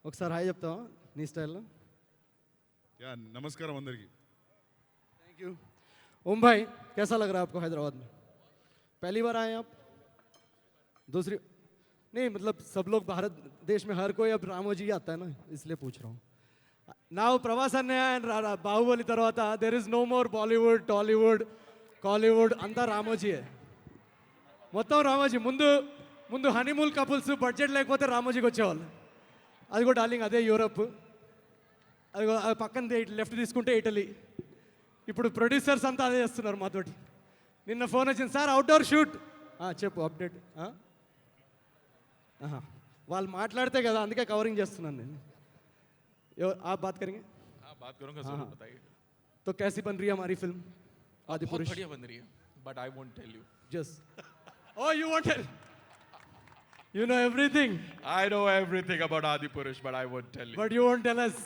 ఒకసారి హాయ్ చెప్తావా నీ స్టైల్లో? యా నమస్కారం అందరికి. Thank you. ओम भाई कैसा लग रहा है आपको हैदराबाद में? पहली बार आए हैं आप? दूसरी नहीं, मतलब सब लोग भारत देश में हर कोई अब रामोजी आता है ना, इसलिए पूछ रहा हूँ. Now ప్రభాస్ అన్నయ్య బాహుబలి తర్వాత there is no more Bollywood, Tollywood, Collywood, అంతా రామోజీయే. మొత్తం రామోజీ. ముందు హనీమూన్ కపుల్స్ బడ్జెట్ లేకపోతే రామోజీకి వచ్చేవాళ్ళు. అది కూడా డార్లింగ్ అదే యూరప్. అది పక్కన లెఫ్ట్ తీసుకుంటే ఇటలీ. ఇప్పుడు ప్రొడ్యూసర్స్ అంతా అదే చేస్తున్నారు మాతోటి. నిన్న ఫోన్ వచ్చింది, సార్ అవుట్డోర్ షూట్. చెప్పు అప్డేట్. వాళ్ళు మాట్లాడితే కదా, అందుకే కవరింగ్ చేస్తున్నాను నేను. आप बात करेंगे? हाँ बात करूँगा, जरूर बताइए. तो कैसी बन रही है हमारी फिल्म आदि बहुत पुरुष? बढ़िया बन रही है, but I won't tell you. Just oh, you won't tell. You know everything. I know everything about Adi Purush, but I won't tell you. But you won't tell us.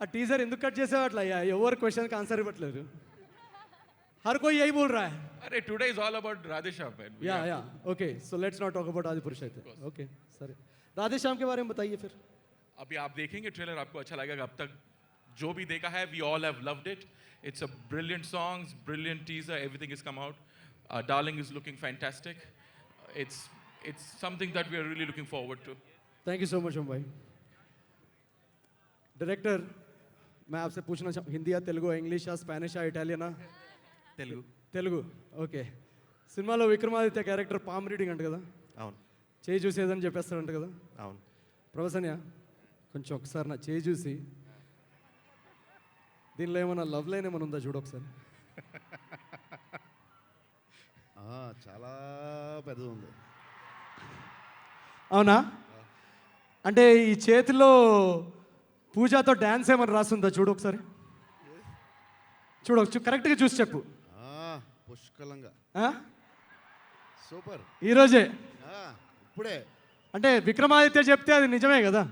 ఆ టీజర్ ఎందుకు cut చేసావు అట్లా? ఎవరు క్వశ్చన్కి answer ఇవ్వట్లేదు. हर कोई यही बोल रहा है. अरे today is all about Radheshyam, man. या okay, so let's not talk about आदि पुरुष. ओके सर, राधेश्याम के बारे में बताइए फिर. अभी आप देखेंगे ट्रेलर, आपको अच्छा लगेगा. अब तक जो भी देखा है, we all have loved it. It's a brilliant songs, brilliant teaser. Everything has come out. Darling is looking fantastic. It's something that we are really looking forward to. Thank you so much Om भाई. Director, मैं आपसे पूछना चाहूँ, हिंदी या Telugu, English या Spanish या Italian? Telugu. Okay. సినిమాలో Vikramaditya character palm reading అంట కదా? అవును. చేయి చూసి ఏదని చెప్పేస్తారంట కదా? అవును. ప్రొఫెసన్య కొంచెం ఒకసారి నా చేయి చూసి దీనిలో ఏమైనా లవ్ లైన్ ఏమైనా ఉందా చూడు ఒకసారి. చాలా పెద్దది ఉంది. అవునా? అంటే ఈ చేతిలో పూజతో డ్యాన్స్ ఏమైనా రాస్తుందా చూడు ఒకసారి. చూడు కరెక్ట్గా చూసి చెప్పు. పుష్కలంగా. సూపర్. ఈరోజే ఇప్పుడే అంటే విక్రమాదిత్య చెప్తే అది నిజమే కదా?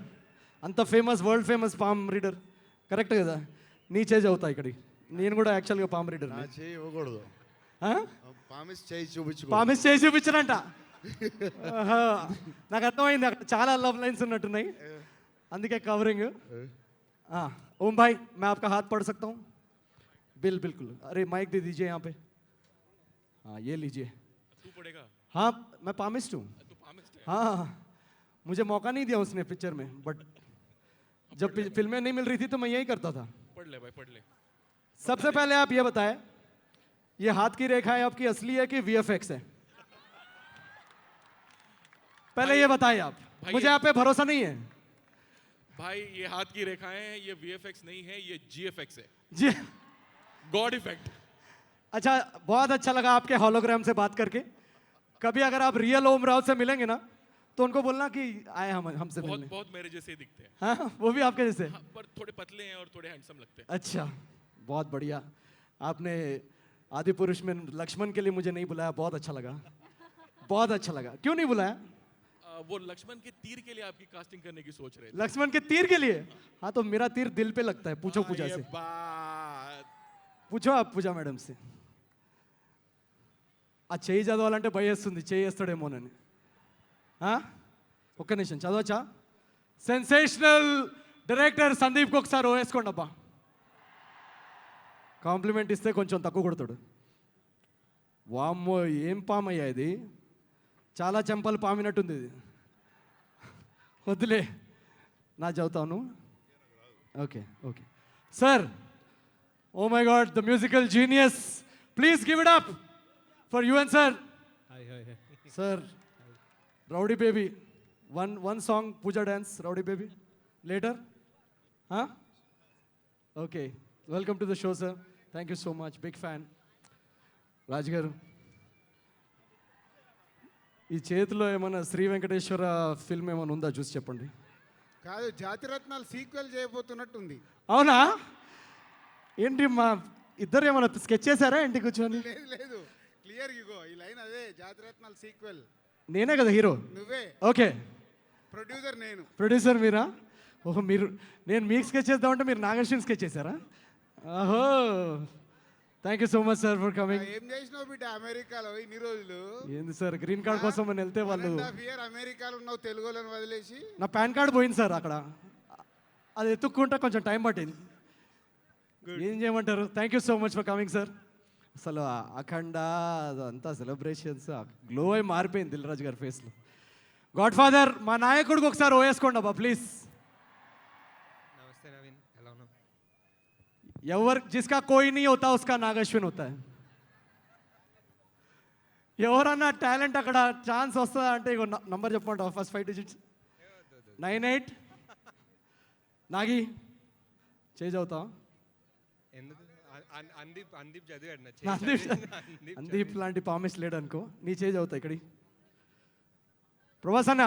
అంత famous, world famous palm reader correct కదా? నీ చేయి అవుతా ఇక్కడికి. నేను కూడా యాక్చువల్గా పామ్ రీడర్. నా చేయి ఇవ్వకూడదు. పామిస్ చేయి చూపించు. పామిస్ చేయి చూపించనంట. నాకు అర్థమైంది, అక్కడ చాలా లవ్ లైన్స్ ఉన్నట్టున్నాయి, అందుకే కవరింగ్. ओम भाई मैं आपका हाथ पढ़ सकता हूँ? बिल्कुल. अरे माइक दे दीजिए यहाँ पे. हाँ ये लीजिए. तू पढ़ेगा? हाँ मैं पामिस्ट हूँ. तू पामिस्ट है? हाँ मुझे मौका नहीं दिया उसने पिक्चर में, बट जब फिल्में नहीं मिल रही थी तो मैं यही करता था. पढ़ ले भाई, पढ़ ले. सबसे पहले आप ये बताएं, ये हाथ की रेखाएं आपकी असली है कि VFX है? पहले ये बताएं आप. मुझे आप पे भरोसा नहीं है भाई. ये हाथ की रेखाएं हैं, ये VFX नहीं है, ये GFX है. जी. God effect. अच्छा, बहुत अच्छा लगा आपके हॉलोग्राम से बात करके. कभी अगर आप रियल ओम राव से मिलेंगे ना तो उनको बोलना कि आए हमसे मिलने. बहुत मेरे जैसे दिखते हैं. हाँ वो भी आपके जैसे. हाँ, पर थोड़े पतले हैं और थोड़े हैंडसम लगते हैं. अच्छा बहुत बढ़िया. आपने आदि पुरुष में लक्ष्मण के लिए मुझे नहीं बुलाया, बहुत अच्छा लगा. बहुत अच्छा लगा. क्यों नहीं बुलाया? वो लक्ष्मण के तीर के लिए आपकी कास्टिंग करने की सोच रहे थे. लक्ष्मण के तीर के लिए? हाँ तो मेरा तीर दिल पे लगता है. पूछो पूजा से. पूछो आप पूजा मैडम से. ఆ చేయి చదవాలంటే భయేస్తుంది, చేయి వేస్తాడేమోనని. ఒక్క నిమిషం చదవచ్చా? సెన్సేషనల్ డైరెక్టర్ సందీప్కి ఒకసారి వేసుకోండి అబ్బా. కాంప్లిమెంట్ ఇస్తే కొంచెం తక్కువ కొడతాడు. వామ్మో ఏం పామయ్యా ఇది, చాలా చెంపలు పామినట్టుంది ఇది. వద్దులే నా చదువుతాను. Okay okay sir. Oh my God, the musical genius. Please give it up for you and sir. Hi. Sir, Rowdy Baby. One song, Puja dance, Rowdy Baby. Later? Huh? Okay. Welcome to the show, sir. Thank you so much. Big fan. Raj garu. ఈ చేతిలో ఏమైనా Shri Venkateswara film ఏమైనా ఉందా చూసి చెప్పండి. కాదు, జాతిరత్నాలు sequel చేయబోతున్నట్టుంది. అవునా? ఏంటి మా ఇద్దరు ఏమైనా స్కెచ్ చేశారా ఇంటికి కూర్చొని? లేదు క్లియర్ ఇగో ఈ లైన్ అదే, జాతిరత్నాలు సీక్వెల్. నేనే కదా హీరో? నువ్వే. ఓకే. ప్రొడ్యూసర్ నేను. ప్రొడ్యూసర్ మీరా? ఓహో మీరు, నేను మీకు స్కెచ్ చేద్దామంటే మీరు నాగర్షిని స్కెచ్ చేశారా? ఓహో thank you so much sir for coming. ఏం చేసినావు బిడ్డ అమెరికాలో ఇన్ని రోజులు? ఏంది సార్ గ్రీన్ కార్డ్ కోసం అని వెళ్తే వాళ్ళు 1.5 year అమెరికాలో ఉన్నావు, తెలుగు వాళ్ళని వదిలేసి. నా పాన్ కార్డ్ పోయింది సార్ అక్కడ, అది ఎత్తుక్కుంటే కొంచెం టైం పట్టింది. ఏం చేయమంటారు. Thank you so much for coming sir. అసలు అఖండ అదంతా సెలబ్రేషన్స్ గ్లో అయి మారిపోయింది దిల్ రాజు గారి ఫేస్లో. గాడ్ ఫాదర్ మా నాయకుడికి ఒకసారి ఓవేసుకోండి అబ్బా ప్లీజ్. नमस्ते नवीन, हेलो ना। ఎవరు జిస్కా కోయి నీ హోతా ఉస్కా నాగశ్విన్ హోతా హై. ఎవరన్నా టాలెంట్ అక్కడ ఛాన్స్ వస్తుందా అంటే ఇగో నంబర్ చెప్పమంటావా? ఫస్ట్ 5 digits 98 నాగి చేంజ్ అవుతావా? ఎందుకు అందీప్ అందీప్ చదివాడు నా అందీప్ లాంటి పామిస్ లేడు అనుకో, నీ చేంజ్ అవుతా ఇక్కడి. ప్రభాస్ అన్న,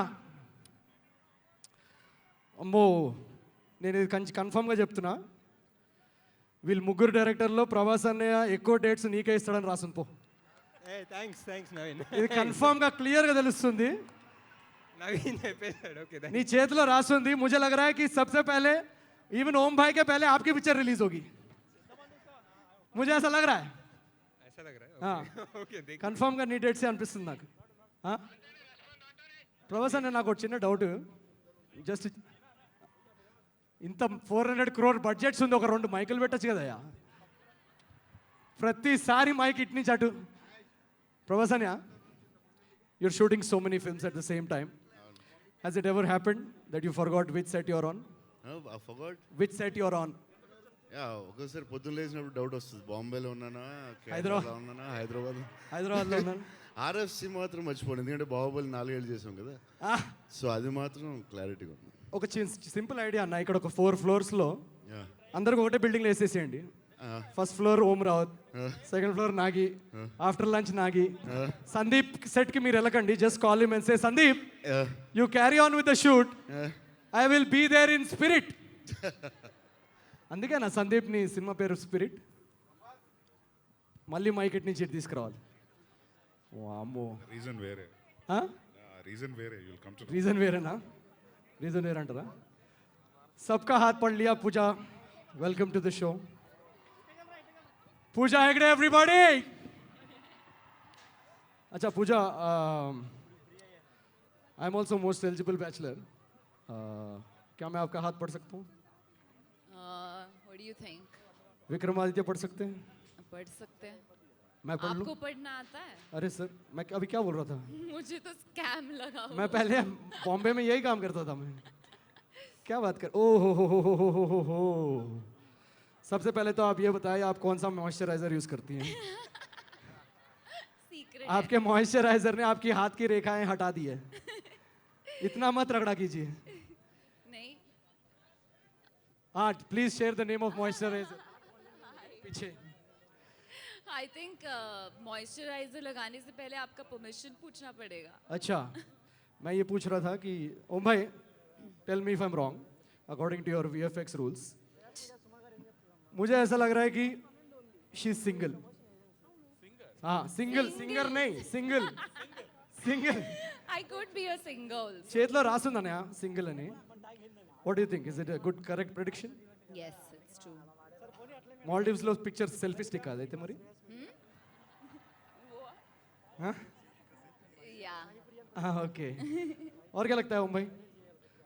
అమ్మో నేను ఇది కన్ఫామ్గా చెప్తున్నా, వీళ్ళు ముగ్గురు డైరెక్టర్లో ప్రభాస్ అన్నయ్య ఎక్కువ డేట్స్ నీకే ఇస్తాడని రాసుని పో. ఏ థ్యాంక్స్ థ్యాంక్స్ నవీన్. ఇది కన్ఫామ్గా క్లియర్గా తెలుస్తుంది. नवीन చెప్పేశాడు. ఓకే నీ చేతిలో రాసుంది. मुझे लग रहा है कि सबसे पहले इवन ओम भाई के पहले आपकी पिक्चर रिलीज होगी, मुझे ऐसा लग रहा है. ऐसा लग रहा है. हाँ. ఓకే देख కన్ఫామ్గా నీ డేట్సే అనిపిస్తుంది నాకు. ప్రభాస్ అన్న నాకు ఒక చిన్న డౌట్, జస్ట్ ఇంత 400 crore బడ్జెట్స్ ఉంది, ఒక 2 మైకులు పెట్టచ్చు కదయ్యా. ప్రతిసారి మైక్ ఇటు నుంచి అటు. ప్రభాస్ అన్న, you're shooting so many films at the same time. Has it ever happened that you forgot which set you're on? I forgot. Which set you're on? Yeah, ఒక్కోసారి పొద్దున్న లేచినప్పుడు డౌట్ వస్తుంది, బాంబేలో ఉన్నానా హైదరాబాద్. కేరళలో ఉన్నానా హైదరాబాద్. హైదరాబాద్లో ఉన్నాను. ఆర్ఎఫ్సి మాత్రం మర్చిపోను, ఎందుకంటే బాహుబలి 4 ఏళ్ళు చేసాం కదా, Ah, సో అది మాత్రం క్లారిటీగా ఉంది. ఒక సింపుల్ ఐడియా అన్న, ఇక్కడ ఒక 4 floors-లో యా. అందరికి ఒకటే బిల్డింగ్లో వేసేసేయండి. First floor Om Rawat, second floor Nagi, after lunch Nagi. Sandeep set కి మీరు వెళ్ళకండి, just call him and say Sandeep you carry on with the shoot, I will be there in spirit. అందుకే నా సందీప్ ని సినిమా పేరు స్పిరిట్. మళ్ళీ మైక్ ఇటు నుంచి ఇటు తీసుకురావాలి. వామ్మో, రీజన్ వేరే, రీజన్ వేరే. యుల్ కమ్ టు రీజన్ వేరేనా? రీజన్ వేరే అంటారా? సబ్కా హాత్ పడ్ లియా. Pooja, welcome to the show. Pooja Hegde everybody. अच्छा Pooja, I am also most eligible bachelor. क्या मैं आपका हाथ पढ़ सकता हूँ? What do you think? Vikramaditya पढ़ सकते हैं? पढ़ सकते हैं. मैं पढ़ लूँ? आपको पढ़ना आता है? अरे सर, मैं अभी क्या बोल रहा था? मुझे तो स्कैम लगा हुआ. मैं पहले बॉम्बे में यही काम करता था मैं. क्या बात कर, ओ हो. सबसे पहले तो आप ये बताइए, आप कौन सा मॉइस्चराइजर यूज करती हैं? सीक्रेट. आपके मॉइस्चराइजर ने आपकी हाथ की रेखाएं हटा दी है. इतना मत रगड़ा कीजिए. नहीं. हाँ, please share the name of moisturiser. पीछे. आई थिंक मॉइस्चराइजर लगाने से पहले आपका परमिशन पूछना पड़ेगा. अच्छा, मैं ये पूछ रहा था कि ओम भाई, tell me if I am wrong, according to your VFX rules, मुझे ऐसा लग रहा है कि शी इज सिंगल. हाँ, सिंगल. सिंगर नहीं, single. Single. I could be a single. చేతిలో రాస్తుందన్నయ్య సింగిల్ అని. What you think, is it good correct prediction? Yes, it's true. Maldives లో పిక్చర్ సెల్ఫీ స్టిక్ కాదైతే మరి? Yeah. ओके. और क्या लगता है ओम भाई?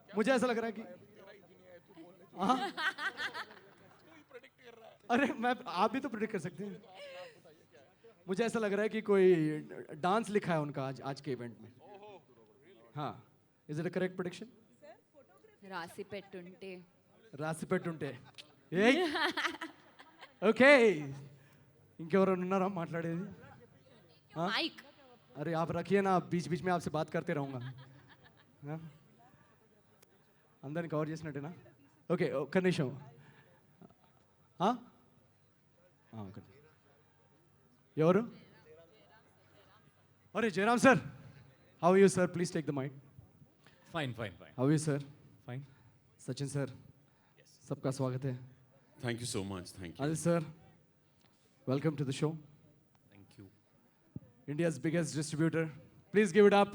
मुझे ऐसा लग रहा है कि हाँ? अरे मैं, आप भी तो प्रेडिक्ट कर सकते हैं. मुझे ऐसा लग रहा है कि कोई डांस लिखा है उनका आज के इवेंट में. हाँ, is it a correct prediction? రాసి పెట్టుంటే. రాసి పెట్టుంటే. ఏయ్, ఓకే. ఇంకెవరైనా ఉన్నారా మాట్లాడేది? మైక్. अरे आप रखिए ना, बीच बीच में आपसे बात करते रहूँगा. हाँ? అందరిని కవర్ చేసినట్టేనా? ఓకే, ఒక్క నిమిషం. ఎవరు? అరే Jayaram sir, how you sir? Please take the mic. Fine. How you sir? Fine. Sachin sir, सबका स्वागत है. Thank you so much. Thank you. Adil sir, welcome to the show. Thank you. India's biggest distributor. Please give it up.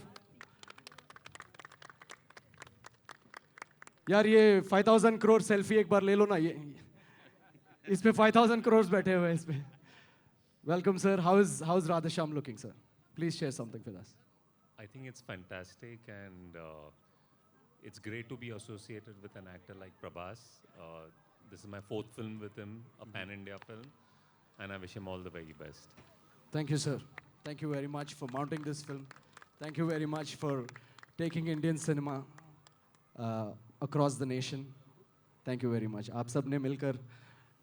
यार ये 5,000 crore selfie एक बार ले लो ना, ये इसमें 5,000 crores बैठे हुए हैं इसमें. Welcome, sir. How's Radhesham looking, sir? Please share something with us. I think it's fantastic, and it's great to be associated with an actor like Prabhas. This is my 4th film with him, a pan-India film, and I wish him all the very best. Thank you, sir. Thank you very much for mounting this film. Thank you very much for taking Indian cinema across the nation. Thank you very much. आप सब ने मिलकर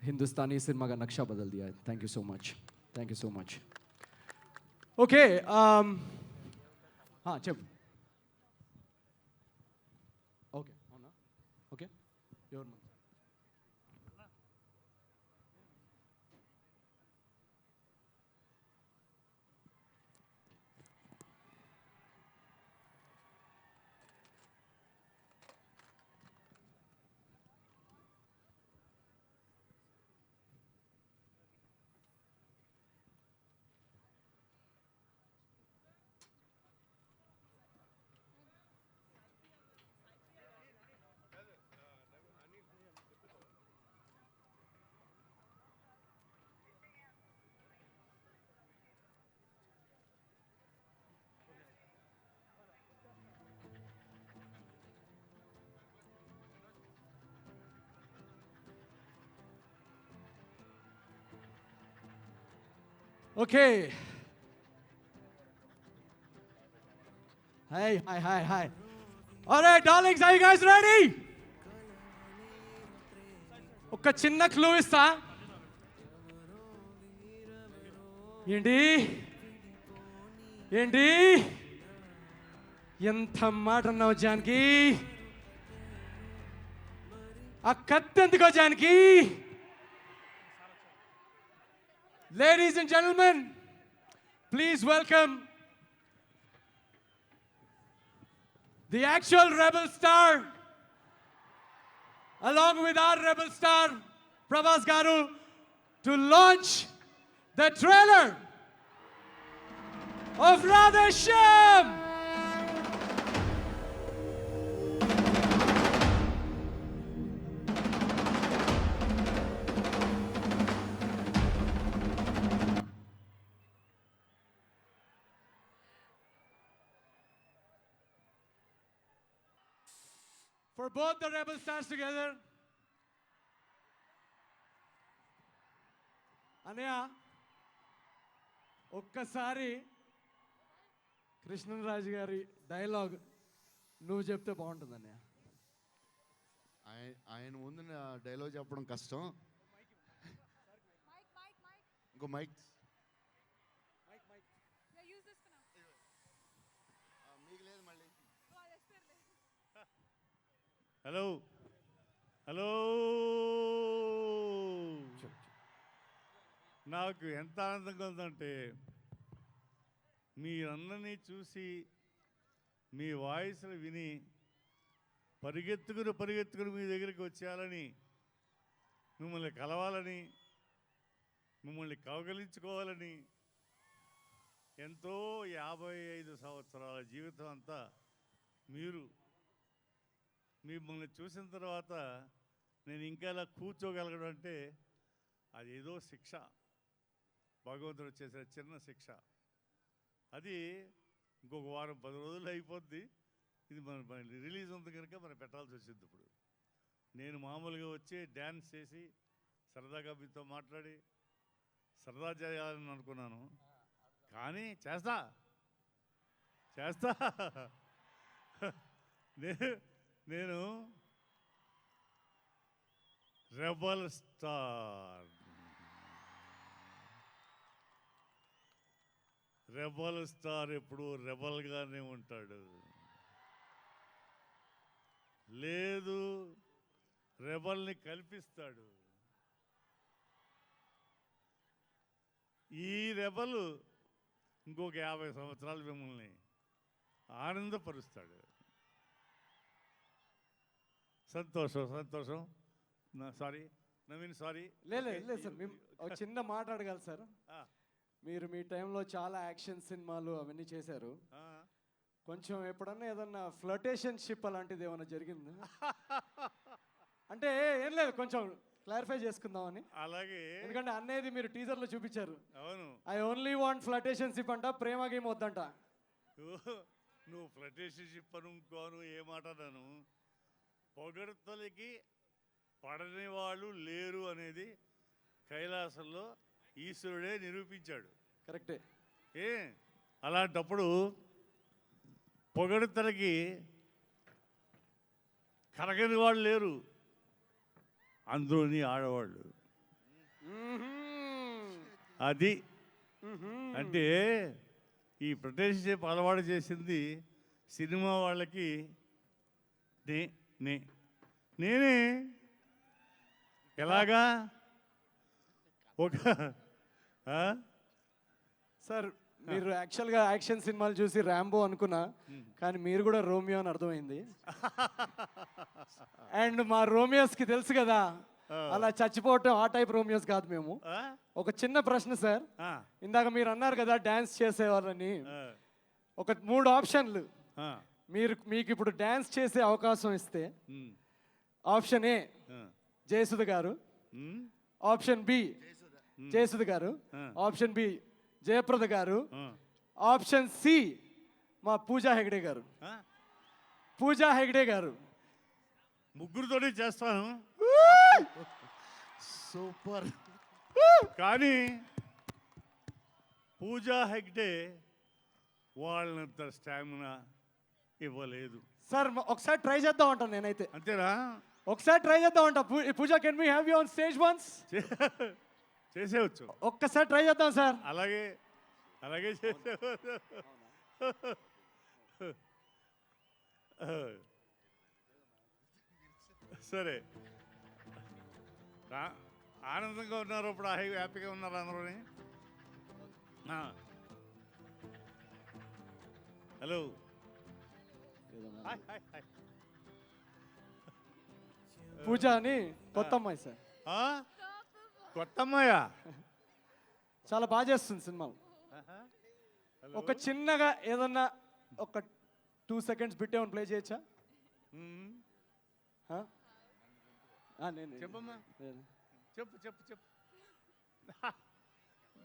हिंदुस्तानी cinema का नक्शा बदल दिया है. Thank you so much. Thank you so much. Okay. हाँ चल. Okay. అవునా? Okay. Your man. Okay. Hi. All right, darlings, are you guys ready? ఒక చిన్న క్లూ ఇస్తా. ఏంటి ఎంత మాట అన్నావు జానకి? ఆ కత్తి ఎందుకో Janaki? Ladies and gentlemen, please welcome the actual rebel star, along with our rebel star, Prabhas Garu, to launch the trailer of Radhesham. For both the rebel stars together, అనయ్య ఒక్కసారి కృష్ణరాజు గారి డైలాగ్ నువ్వు చెప్తే బాగుంటుంది అన్నయ్య. ఆయన ముందు డైలాగ్ చెప్పడం కష్టం. ఇంకో మైక్ మీకు లేదు మళ్ళీ. హలో నాకు ఎంత ఆనందంగా ఉందంటే మీరందరినీ చూసి మీ వాయిస్లు విని పరిగెత్తుకుని మీ దగ్గరికి వచ్చేయాలని, మిమ్మల్ని కలవాలని, మిమ్మల్ని కౌగలించుకోవాలని ఎంతో 55 సంవత్సరాల జీవితం అంతా మిమ్మల్ని చూసిన తర్వాత నేను ఇంకా ఇలా కూర్చోగలగడం అంటే అదేదో శిక్ష, భగవంతుడు చేసిన చిన్న శిక్ష. అది ఇంకొక వారం 10 రోజులు అయిపోద్ది. ఇది మన రిలీజ్ ఉంది కనుక మనం పెట్టాల్సి వచ్చింది. ఇప్పుడు నేను మామూలుగా వచ్చి డ్యాన్స్ చేసి సరదాగా మీతో మాట్లాడి సరదా చేయాలని అనుకున్నాను, కానీ చేస్తా నేను రెబల్ స్టార్ ఎప్పుడు రెబల్గానే ఉంటాడు. లేదు, రెబల్ని కల్పిస్తాడు. ఈ రెబలు ఇంకొక 50 సంవత్సరాలు మిమ్మల్ని ఆనందపరుస్తాడు. సంతోషం. Sorry Naveen, sorry. లేదు సార్, మేము ఒక చిన్న మాట అడగాలి సార్. మీరు మీ టైంలో చాలా యాక్షన్ సినిమాలు అవన్నీ చేశారు. కొంచెం ఎప్పుడన్నా ఏదన్నా ఫ్లర్టేషన్ షిప్ అలాంటిది ఏమైనా జరిగిందా? అంటే ఏం లేదు, కొంచెం క్లారిఫై చేసుకుందామని. అలాగే ఎందుకంటే అన్నయ్యది మీరు టీజర్లో చూపించారు. అవును ఐ ఓన్లీ వాంట్ ఫ్లటేషన్షిప్ అంట, ప్రేమ గేమ్ వద్దంట. నువ్వు ఫ్లటేషన్షిప్ అనుకోను ఏ మాట అన్నాను. పొగడ్తలకి పడని వాళ్ళు లేరు అనేది కైలాసంలో ఈశ్వరుడే నిరూపించాడు. కరెక్టే. ఏ అలాంటప్పుడు పొగడ్తలకి కరగని వాళ్ళు లేరు, అందులోని ఆడవాళ్ళు. అది అంటే ఈ ప్రొటెక్షన్షిప్ అలవాటు చేసింది సినిమా వాళ్ళకి నేనే. ఎలాగా ఒక సార్ మీరు యాక్చువల్గా యాక్షన్ సినిమాలు చూసి ర్యాంబో అనుకున్నా, కానీ మీరు కూడా రోమియో అని అర్థమైంది. అండ్ మా రోమియోస్కి తెలుసు కదా, అలా చచ్చిపోవటం ఆ టైప్ రోమియోస్ కాదు మేము. ఒక చిన్న ప్రశ్న సార్, ఇందాక మీరు అన్నారు కదా డ్యాన్స్ చేసేవాళ్ళని. ఒక 3 ఆప్షన్లు మీకు ఇప్పుడు డ్యాన్స్ చేసే అవకాశం ఇస్తే, ఆప్షన్ ఏ జయసుధ గారు, ఆప్షన్ బి జయసుధ గారు, ఆప్షన్ బి జయప్రద గారు, ఆప్షన్ సి మా పూజా హెగ్డే గారు. పూజా హెగ్డే గారు. ముగ్గురితోనే చేస్తాను. సూపర్. కానీ పూజా హెగ్డే వాళ్ళంత స్టామినా ఇవ్వలేదు. సార్ ఒకసారి ట్రై చేద్దాం అంటాను నేనైతే. అంతేనా? ఒకసారి ట్రై చేద్దాం అంట. Pooja can we have you on stage once? చేసేవచ్చు. ఒక్కసారి ట్రై చేద్దాం సార్. అలాగే అలాగే చేసేవచ్చు. సరే, ఆనందంగా ఉన్నారు ఇప్పుడు, హ్యాపీగా ఉన్నారు అందరూని. Hello, hi hi hi. Pooja అని కొత్త అమ్మాయి సార్. కొత్త అమ్మాయా? చాలా బాగా చేస్తుంది సినిమాలు. ఒక చిన్నగా ఏదన్నా ఒక 2 seconds బిట్ ఏమైనా ప్లే చేయొచ్చా? చెప్పమ్మా, చెప్పు చెప్పు చెప్పు.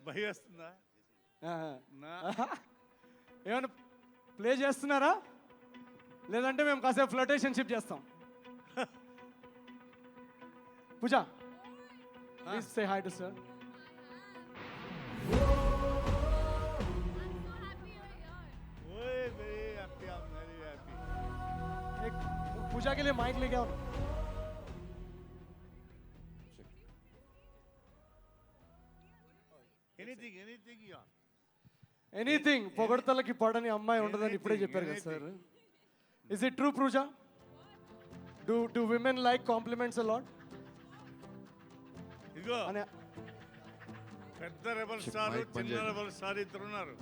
భయం వస్తుందా? ఏమైనా ప్లే చేస్తున్నారా? లేదంటే మేము కాసేపు ఫ్లటేషన్షిప్ చేస్తాం. Pooja please say hi to sir. Pooja के लिए माइक लेके आओ. ఎనీథింగ్ పొగడతలకి పడని అమ్మాయి ఉండదని ఇప్పుడే చెప్పారు కదా sir. Is it true Pooja? Do women like compliments a lot? ఇదిగో పెద్ద రెబల్ స్టార్, చిన్న రెబల్ స్టార్ ఇద్దరు ఉన్నారు.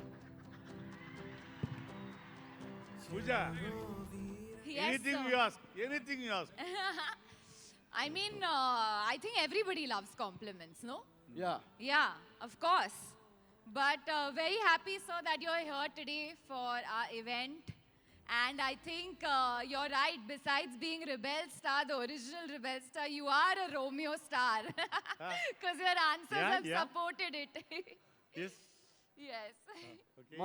Pooja, anything you ask, anything you ask. I mean, I think everybody loves compliments, no? Yeah. Yeah, of course. But very happy, sir, that you're here today for our event. And I think you're right. Besides being Rebel Star, the original Rebel Star, you are a Romeo star. Because your answers have supported it. Yes. Yes. Okay.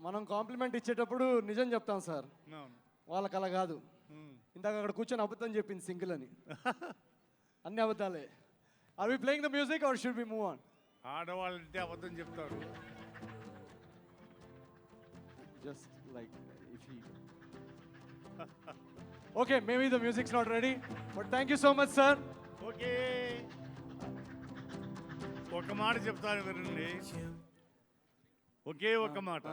మనం complement ఇచ్చేటప్పుడు నిజం చెప్తాం sir. వాళ్ళకి అలా కాదు. ఇందాక అక్కడ కూర్చొని అబద్ధం చెప్పింది సింగిల్ అని. అన్ని అబద్ధాలే. Are we playing the music or should we move on? ఆడవాళ్ళంటే అబద్ధం చెప్తారు. Just like if he okay, maybe the music's not ready, but thank you so much sir. Okay, ఒక మాట చెప్తాను వినండి. ఒకే ఒక మాట.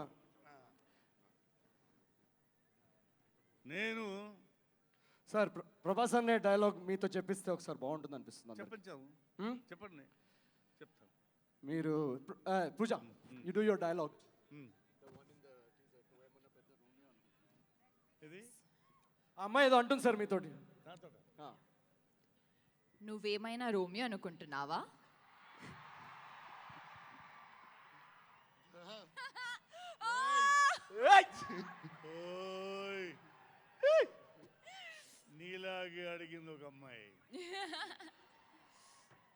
నేను సార్ ప్రభాస్ అనే డైలాగ్ మీతో చెప్పిస్తే ఒకసారి బాగుంటుంది అనిపిస్తుంది. చెప్పండి చెప్పండి, చెప్తాను. మీరు పూజ, యు డూ యువర్ డైలాగ్. ఇది ఆ అమ్మాయి ఏదో అంటుంది సార్ మీతోటి. నువ్వేమైనా రోమియో అనుకుంటున్నావా? నీలాగే అడిగింది ఒక అమ్మాయి.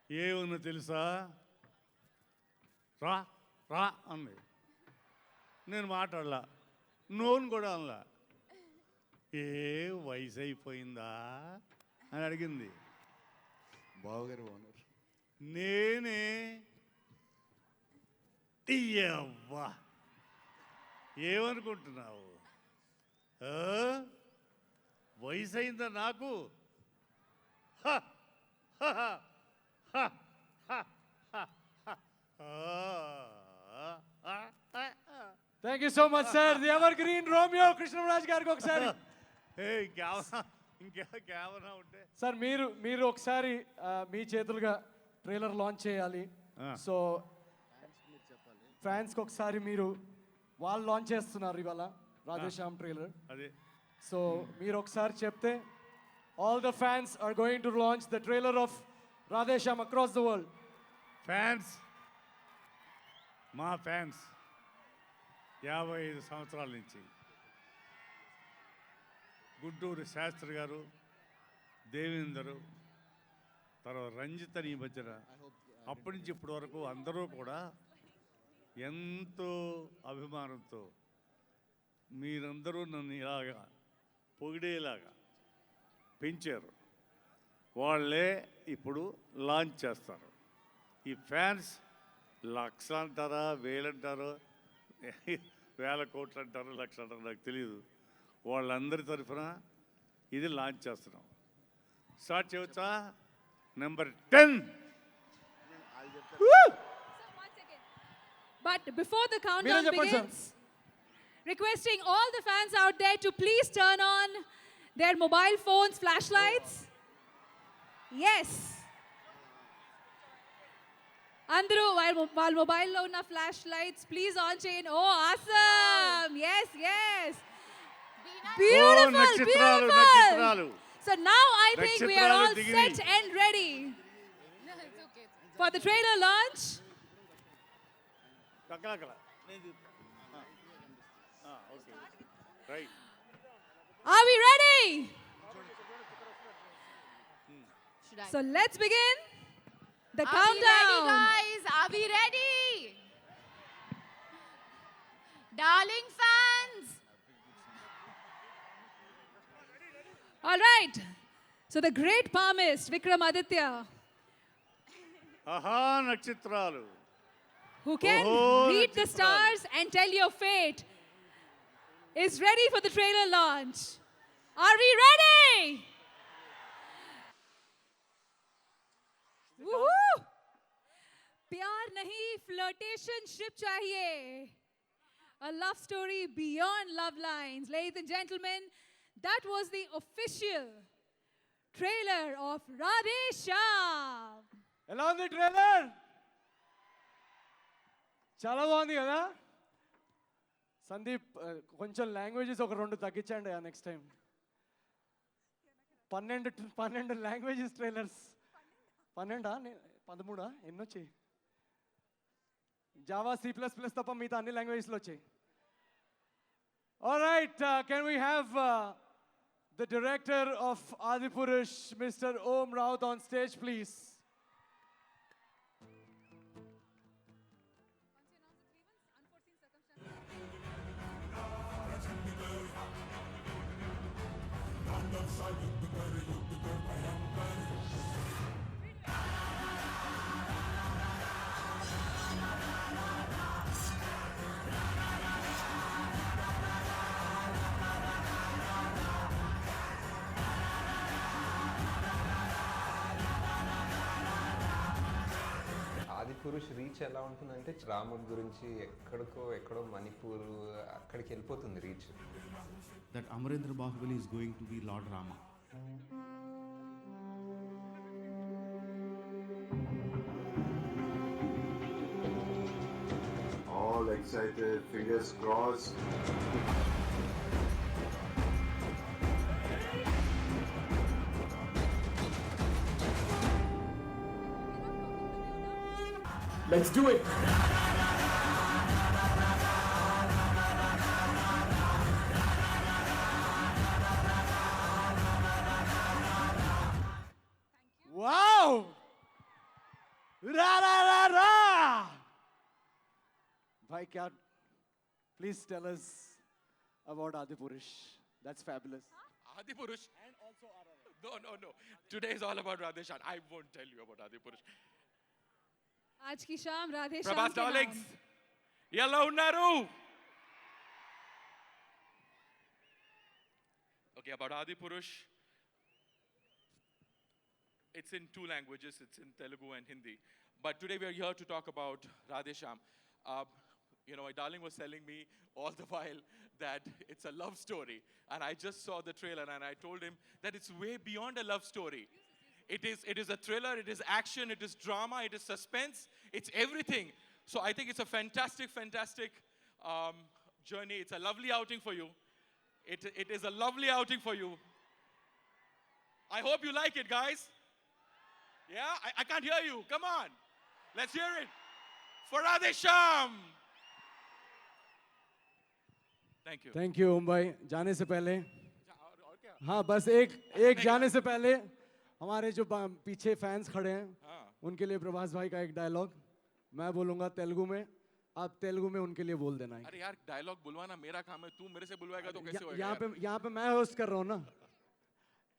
ఏముందో తెలుసా, రా రా అంది. నేను మాట్లాడలా, నోను కూడా అనలా. ఏ వయసు అయిపోయిందా అని అడిగింది. బావగారు ఓనర్. నేనే అవ్వా ఏమనుకుంటున్నావు, వయసు అయిందా నాకు? హ, హ, హ, హ, హ, హ, హ. Thank you so much sir. The ever green Romeo Krishnaraj గారికి ఒకసారి. ఇంకేమన్నా ఉంటే సార్ మీరు ఒకసారి మీ చేతులుగా ట్రైలర్ లాంచ్ చేయాలి. సో ఫ్యాన్స్కి ఒకసారి మీరు వాళ్ళు లాంచ్ చేస్తున్నారు ఇవాళ రాధేశ్యామ్ ట్రైలర్. అదే సో మీరు ఒకసారి చెప్తే all the fans are going to launch the trailer of Radhe Shyam across the world. Fans, మా ఫ్యాన్స్ 55 సంవత్సరాల నుంచి గుంటూరు శాస్త్రి గారు, దేవేందరు, తర్వాత రంజిత్ అని ఈ మధ్యన, అప్పటి నుంచి ఇప్పటి వరకు అందరూ కూడా ఎంతో అభిమానంతో మీరందరూ నన్ను ఇలాగా పొగిడేలాగా పెంచారు. వాళ్ళే ఇప్పుడు లాంచ్ చేస్తారు. ఈ ఫ్యాన్స్ లక్ష అంటారా, వేలంటారో, వేల కోట్లు అంటారో, లక్ష అంటారో నాకు తెలియదు. వాళ్ళందరి తరఫున ఇది లాంచ్ చేస్తున్నాం. స్టార్ట్ చేయవచ్చా? Number 10. But before the countdown Meera Japan, sir. begins, requesting all the fans out there to please turn on their mobile phones, flashlights. Yes. Andru, while mobile lo unna flashlights, please on chain. Oh, awesome. Yes, yes. Beautiful, నక్షత్రాలు, beautiful. నక్షత్రాలు. So now I think we are all నక్షత్రాలు set and ready for the trailer launch. అక్కడ okay right. Are we ready? So let's begin the Are countdown. we ready, guys? Are we ready? Darling fans. All right. So the great palmist Vikramaditya, ఆహా నక్షత్రాలు, who can Oh, read the Nachitra. stars and tell your fate, is ready for the trailer launch. Are we ready? Woohoo! प्यार नहीं, flirtationship चाहिए. A love story beyond love lines. Ladies and gentlemen, that was the official trailer of Radhesham. ఎలా ఉంది trailer? చాలా బాగుంది కదా. సందీప్ కొంచెం languages ఒక 2 తగ్గించండి నెక్స్ట్ టైం. 12 languages trailers. 12 13 ఎన్ని వచ్చాయి? జావా, C++ తప్ప మిగతా అన్ని లాంగ్వేజెస్లో వచ్చాయి. Alright, can we have the director of Adipurush, Mr. Om Raut, on stage, please. Adipurush reach ఎలా ఉంటుందంటే రాముడి గురించి ఎక్కడో మణిపూర్ అక్కడికి వెళ్ళిపోతుంది reach. That Amarendra Bahubali is going to be Lord Rama. All excited, fingers crossed. Let's do it. Wow! Mike, क्या? Please tell us about Adipurush. That's fabulous. Adi Purush. And also No. Today is all about Radheshan. I won't tell you about Adi Purush. आज की शाम Radhe Shyam Prabhas के नाम। darlings. Yellow Naru. Okay, about Adi Purush. It's in two languages. It's in Telugu and Hindi. But today we are here to talk about Radhesham. You know, my darling was telling me all the while that it's a love story. And I just saw the trailer and I told him that it's way beyond a love story. It is a thriller, it is action, it is drama, it is suspense, it's everything. So I think it's a fantastic journey. It's a lovely outing for you. It is a lovely outing for you. I hope you like it, guys. Yeah? I can't hear you. Come on. Let's hear it. For Radhesham. Thank you. Thank you, भाई. जाने से पहले हाँ बस एक जाने से पहले हमारे जो पीछे फैंस खड़े हैं उनके लिए प्रभास भाई का एक डायलॉग मैं बोलूंगा तेलुगु में, आप तेलुगु में उनके लिए बोल देना है। अरे यार डायलॉग बुलवाना मेरा काम है, तू मेरे से बुलवाएगा तो कैसे होएगा? यहाँ पे मैं होस्ट कर रहा हूँ ना।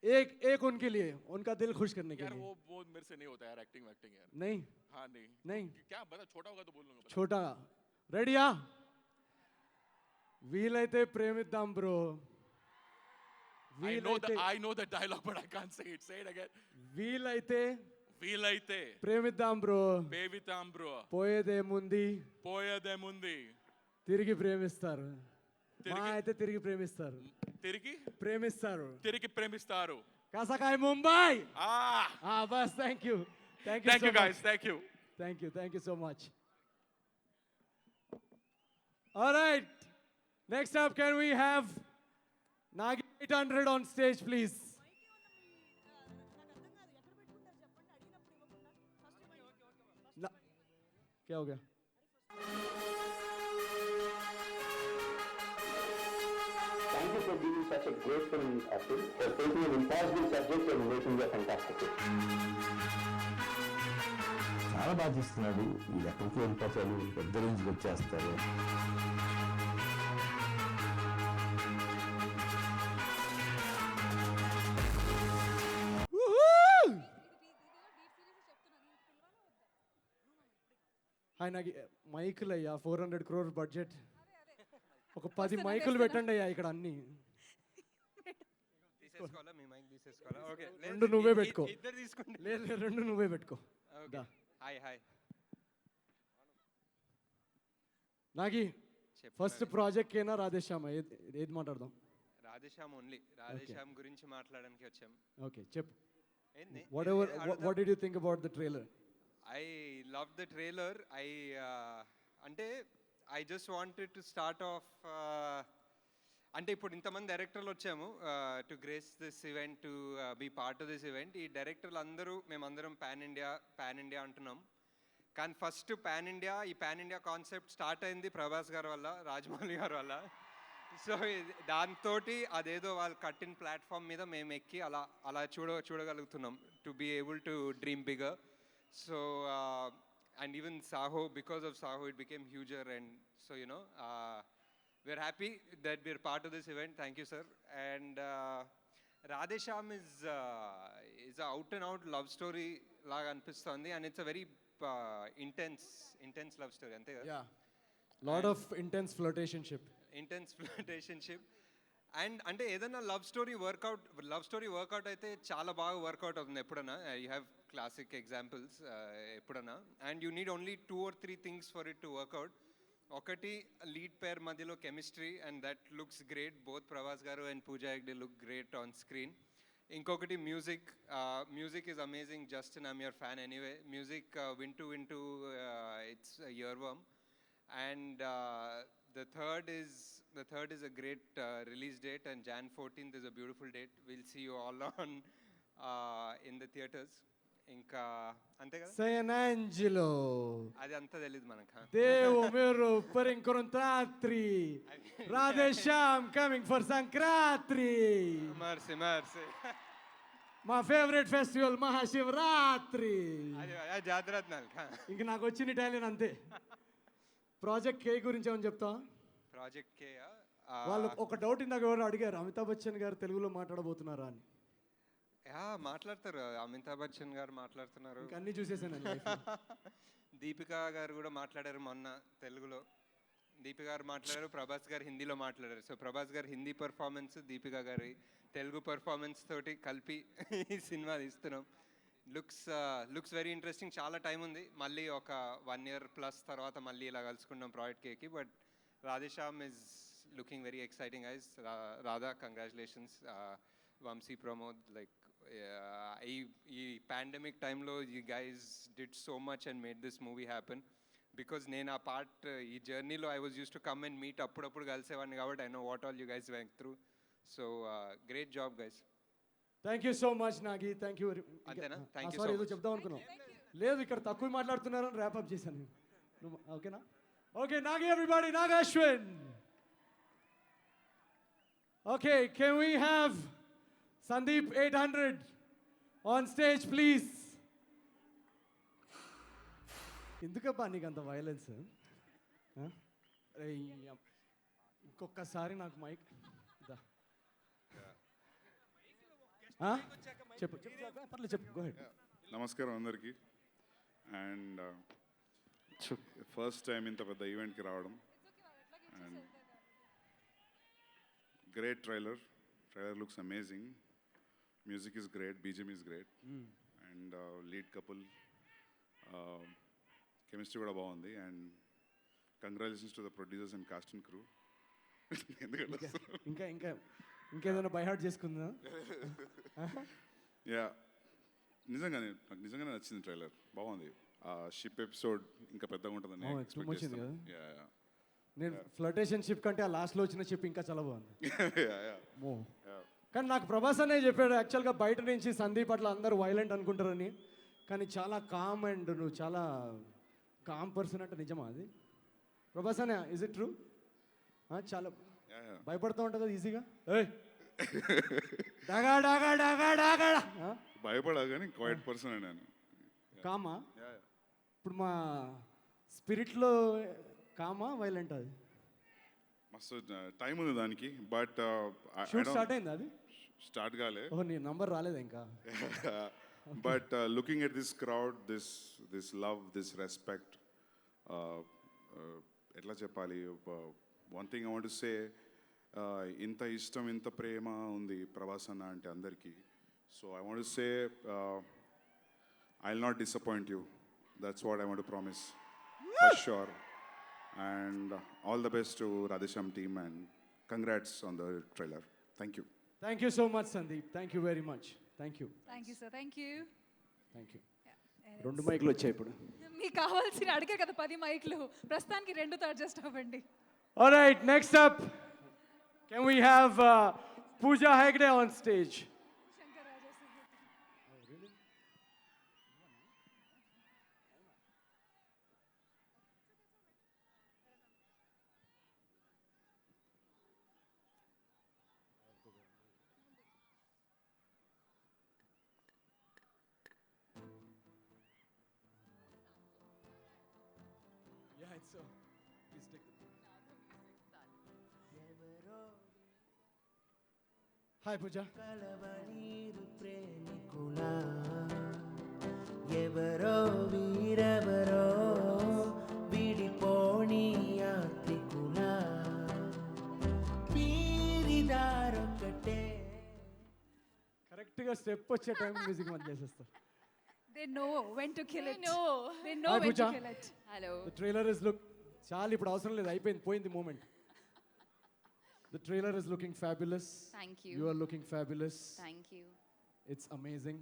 एक उनके लिए, उनका दिल खुश करने के यार लिए। वो मेरे से नहीं होता यार, एक्टिंग यार। नहीं हाँ नहीं क्या बता, छोटा होगा तो बोल लूंगा। छोटा రెడీయా? వీలైతే ప్రేమిద్దాం bro. I know the dialogue but I can't say it. Say it again. వీలైతే ప్రేమిద్దాం బ్రో. పేవితాం బ్రో. పోయేదేముంది తిరిగి ప్రేమిస్తారు. మా అయితే తిరిగి ప్రేమిస్తారు. ప్రేమిస్తారు. కాసాకాయ ముంబై. బస్ thank you guys, thank you. Thank you so much. All right, next up can we have Nagi 800 on stage please. क्या हो गया? Thank you for being such a great film, Atul, for taking an impossible subject and making it a fantastic film. చాలా బాగా చేస్తున్నాడు. ఈ ఎక్కడికి వెళ్ళిపోతాడు, పెద్ద రేంజ్కి వచ్చేస్తారు. ఆయనకి మైకులు అయ్యా 400 crore బడ్జెట్, ఒక 10 మైకులు పెట్టండి అయ్యా ఇక్కడ అన్ని. రెండు నువ్వే పెట్టుకో. లేదు రెండు నువ్వే పెట్టుకో. హాయ్ నాగి ఫస్ట్ ప్రాజెక్ట్ కేనా రాధేశ్యామ ఏది మాట్లాడదాం? రాధేశ్యామ్ ఓన్లీ. రాధేశ్యామ్ గురించి మాట్లాడడానికి వచ్చాం. ఓకే చెప్పు. What did you think about the trailer? I loved the trailer. I just wanted to start off అంటే ఇప్పుడు ఇంతమంది డైరెక్టర్లు వచ్చాము to grace this event, to be part of this event. ఈ డైరెక్టర్లు మేమందరం పాన్ ఇండియా అంటున్నాం. కానీ ఫస్ట్ ఈ పాన్ ఇండియా కాన్సెప్ట్ స్టార్ట్ అయింది ప్రభాస్ గారి వల్ల, రాజమౌళి గారి వల్ల. సో దాంతో అదేదో వాళ్ళు కట్టిన ప్లాట్ఫామ్ మీద మేము ఎక్కి అలా చూడగలుగుతున్నాం. To be able to dream bigger. So and even Saho, because of Saho it became huger, and so we're happy that we're part of this event. Thank you sir. And Radhesham is a out and out love story laga anpistundi, and it's a very intense love story ante kada. Yeah, lot of intense flirtationship. And అంటే ఏదైనా love story work out అయితే చాలా బాగా work out అవుతుంది ఎప్పుడన్నా. You have classic examples ఎప్పుడన్నా, and you need only 2 or 3 things for it to work out. ఒకటి lead pair మధ్యలో chemistry, and that looks great. Both Prabhas garu and Pooja Hegde look great on screen. ఇంకొకటి music is amazing. Justin, I'm your fan anyway. Music వింటూ it's earworm. And the third is a great release date, and Jan 14th is a beautiful date. We'll see you all on in the theaters. Inka ante kada San Angelo adi anta telid manaka. Devo mero per incontratri. Radhesham coming for Sankratri. Mercy my favorite festival Mahashivratri. adi jadratnal inka నాకు వచ్చిన Italian అంతే. Project కే గురించి ఏమని చెప్తావా? Project కే వాళ్ళు ఒక doubt ఇందాక ఎవరు అడిగారు, అమితాబ్ బచ్చన్ గారు తెలుగులో మాట్లాడబోతున్నారా అని. మాట్లాడతారు, అమితాబ్ బచ్చన్ గారు మాట్లాడుతున్నారు. ఇంకా అన్ని చూసేసాను. దీపికా గారు కూడా మాట్లాడారు మొన్న తెలుగులో. దీపికా గారు మాట్లాడారు, ప్రభాస్ గారు హిందీలో మాట్లాడారు. సో ప్రభాస్ గారు హిందీ పర్ఫార్మెన్స్, దీపికా గారి తెలుగు పర్ఫార్మెన్స్ తోటి కలిపి ఈ సినిమా తీస్తున్నాం. Looks very interesting. చాలా టైం ఉంది, మళ్ళీ ఒక 1 year ప్లస్ తర్వాత మళ్ళీ ఇలా కలుసుకున్నాం ప్రాజెక్ట్ కేకి. But Radhe Shyam is looking very exciting eyes. Radha, congratulations. Vamsi, Pramod, like ఈ పాండమిక్ టైంలో you guys did so much and made this movie happen. Because నేను ఆ పార్ట్, ఈ జర్నీలో I was use to come and meet, అప్పుడప్పుడు కలిసేవాడిని కాబట్టి I know what all you guys went through. So great job guys. Thank you so much Nagi. Thank you. అంతేనా? Thank you. Sorry, ఏదో చెప్దాం అనుకున్నాం. లేదు, ఇక్కడ తక్కువ మాట్లాడుతున్నారని ర్యాప్ అప్ చేశాను. ఓకేనా? Okay Nagi, everybody. Nag Ashwin. Okay, can we have Sandeep 800 on stage please? ఎందుకబ్బా నీకు అంత వైలెన్స్? ఇంకొకసారి నాకు మైక్ చెప్పు. పర్లేదు, చెప్పు. Go ahead. నమస్కారం అందరికీ. అండ్ ఫస్ట్ టైం ఇంత పెద్ద ఈవెంట్కి రావడం. And great trailer looks amazing. Music is great, BGM is great. And lead couple chemistry కూడా బాగుంది. And congratulations to the producers and cast and crew. ఎందుకంటే ఇంకేదైనా బై హార్ట్ చేసుకుందా? యా, నిజంగానే నాకు నిజంగానే నచ్చింది ట్రైలర్. బాగుంది. ఆ షిప్ ఎపిసోడ్ ఇంకా పెద్దగా ఉంటుందని ఎక్స్పెక్ట్ వచ్చింది కదా. చేస్తాను. నేను ఫ్లర్టేషన్ షిప్ కంటే ఆ లాస్ట్లో వచ్చిన షిప్ ఇంకా చాలా బాగుంది. కానీ నాకు ప్రభాస్ అనే చెప్పాడు యాక్చువల్గా బయట నుంచి సందీప్ అట్లా అందరూ వైలెంట్ అనుకుంటారని, కానీ చాలా కామ్ అండ్ నువ్వు చాలా కామ్ పర్సన్ అంటే నిజమా అది? ప్రభాస్ అనే, ఇజ్ ఇట్ ట్రూ? చాలా భయపడుతూ ఉంటుంది కదా ఈజీగా. భయపడా కానీ క్వైట్ పర్సన్ నేను. కామా? ఇప్పుడు మా స్పిరిట్లో కామా వైలెంట్ అది? మస్తు టైం ఉంది దానికి. బట్ షూట్ స్టార్ట్ అయింది? అది స్టార్ట్ కాలే. ఓ, నీ నంబర్ రాలేదు ఇంకా. But looking at this crowd, this love, this respect, ఎట్లా చెప్పాలి, one thing I want to say, ఇంత ఇష్టం, ఇంత ప్రేమ ఉంది ప్రభాస్ అన్న అంటే అందరికీ. So I want to say I will not disappoint you. That's what I want to promise for sure. And all the best to Radhesham team and congrats on the trailer. Thank you. Thank you so much, Sandeep. Thank you very much. Thank you. Thank you, sir. Thank you. Thank you. 2 మైక్లు వచ్చాయి ఇప్పుడు. మీకు కావాల్సిన అడిగే కదా 10 మైక్లు, ప్రస్తుతానికి 2తో adjust అవ్వండి. All right, next up, can we have Pooja Hegde on stage? Yeah, it's so. Please take the. Hi, Pooja. ఎవరో వీరెవరో విడిపోని యాత్రికుల పీరిదారొక్కటే. కరెక్ట్గా స్టెప్ వచ్చే టైం మ్యూజిక్ మనం చేసేస్తాం. They know when to kill it. They know Hi, when Pooja. to kill it. Hello. The trailer is look. చాలు ఇప్పుడు అవసరం లేదు, అయిపోయింది, పోయింది moment. The trailer is looking fabulous. Thank you. You are looking fabulous. Thank you. It's amazing.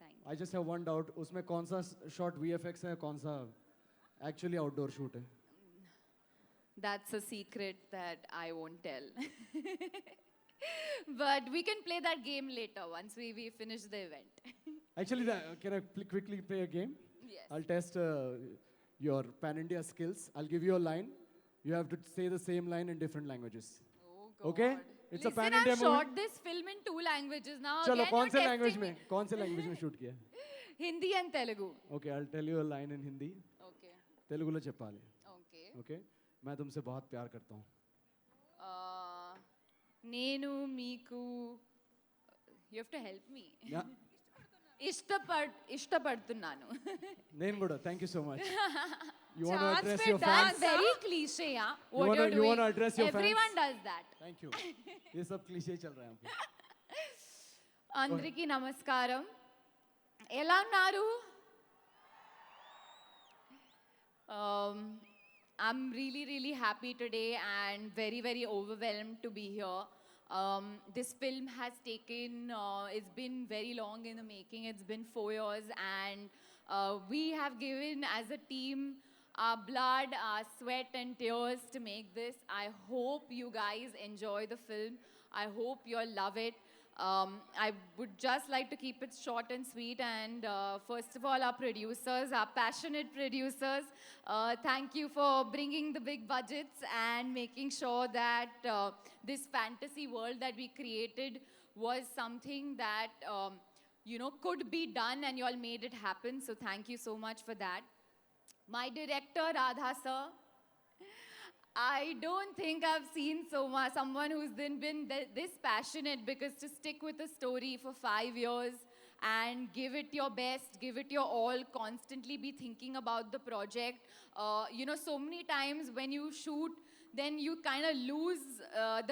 Thank you. I just have one doubt. उसमें कौन सा shot VFX है, कौन सा actually outdoor shoot है? That's a secret that I won't tell. But we can play that game later once we finish the event. Actually, can I quickly play a game? Yes. I'll test your pan-India skills. I'll give you a line. You have to say the same line in different languages. Oh God. Okay? It's Listen, a pan-India I've movie. shot this film in 2 languages now. चलो Again, कौन you're से testing language me. में कौन से language में shoot किया? Hindi and Telugu. Okay, I'll tell you a line in Hindi. Okay. తెలుగులో చెప్పాలి. Okay. ओके मैं तुमसे बहुत प्यार करता हूँ నేను మీకు you have to help me Yeah. ఇష్టపడుతున్నాను నేను కూడా thank you so much you want to Chance address for your dance. Fans very cliche yeah You wanna address your everyone fans? Does that thank you ये सब cliché चल रहा है यहाँ पे అందరికీ నమస్కారం ఎలా ఉన్నారు I'm really, really happy today and very, very overwhelmed to be here. This film has taken, it's been very long in the making. It's been 4 years, and we have given as a team our blood, our sweat, and tears to make this. I hope you guys enjoy the film. I hope you'll love it. I would just like to keep it short and sweet. And first of all, our producers, our passionate producers, thank you for bringing the big budgets and making sure that this fantasy world that we created was something that could be done, and you all made it happen. So thank you so much for that. My director, Radha sir, I don't think I've seen someone who's been this passionate, because to stick with a story for 5 years and give it your best, give it your all, constantly be thinking about the project. So many times when you shoot, then you kind of lose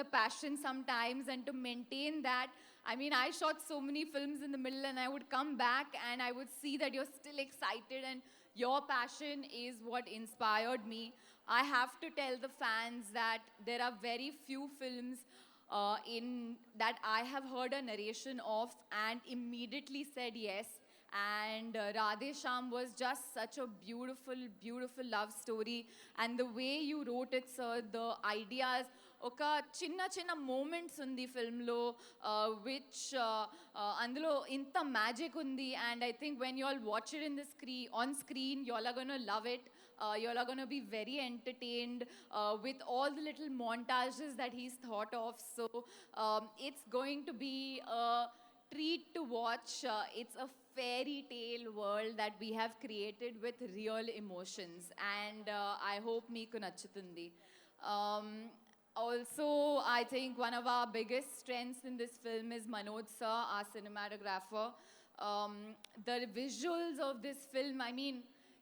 the passion sometimes, and to maintain that, I mean, I shot so many films in the middle, and I would come back and I would see that you're still excited, and your passion is what inspired me. I have to tell the fans that there are very few films in that I have heard a narration of and immediately said yes. And Radhe Shyam was just such a beautiful, beautiful love story. And the way you wrote it, sir, the ideas, ఒక చిన్న చిన్న moments ఉంది ఫిల్మ్లో which అందులో ఇంత magic ఉంది. And I think when you all watch it in the on screen, you all are gonna love it. You all are going to be very entertained with all the little montages that he's thought of. So it's going to be a treat to watch. It's a fairy tale world that we have created with real emotions, and I hope meeku nachutundi. Also, I think one of our biggest strengths in this film is Manoj sir, our cinematographer. The visuals of this film, I mean,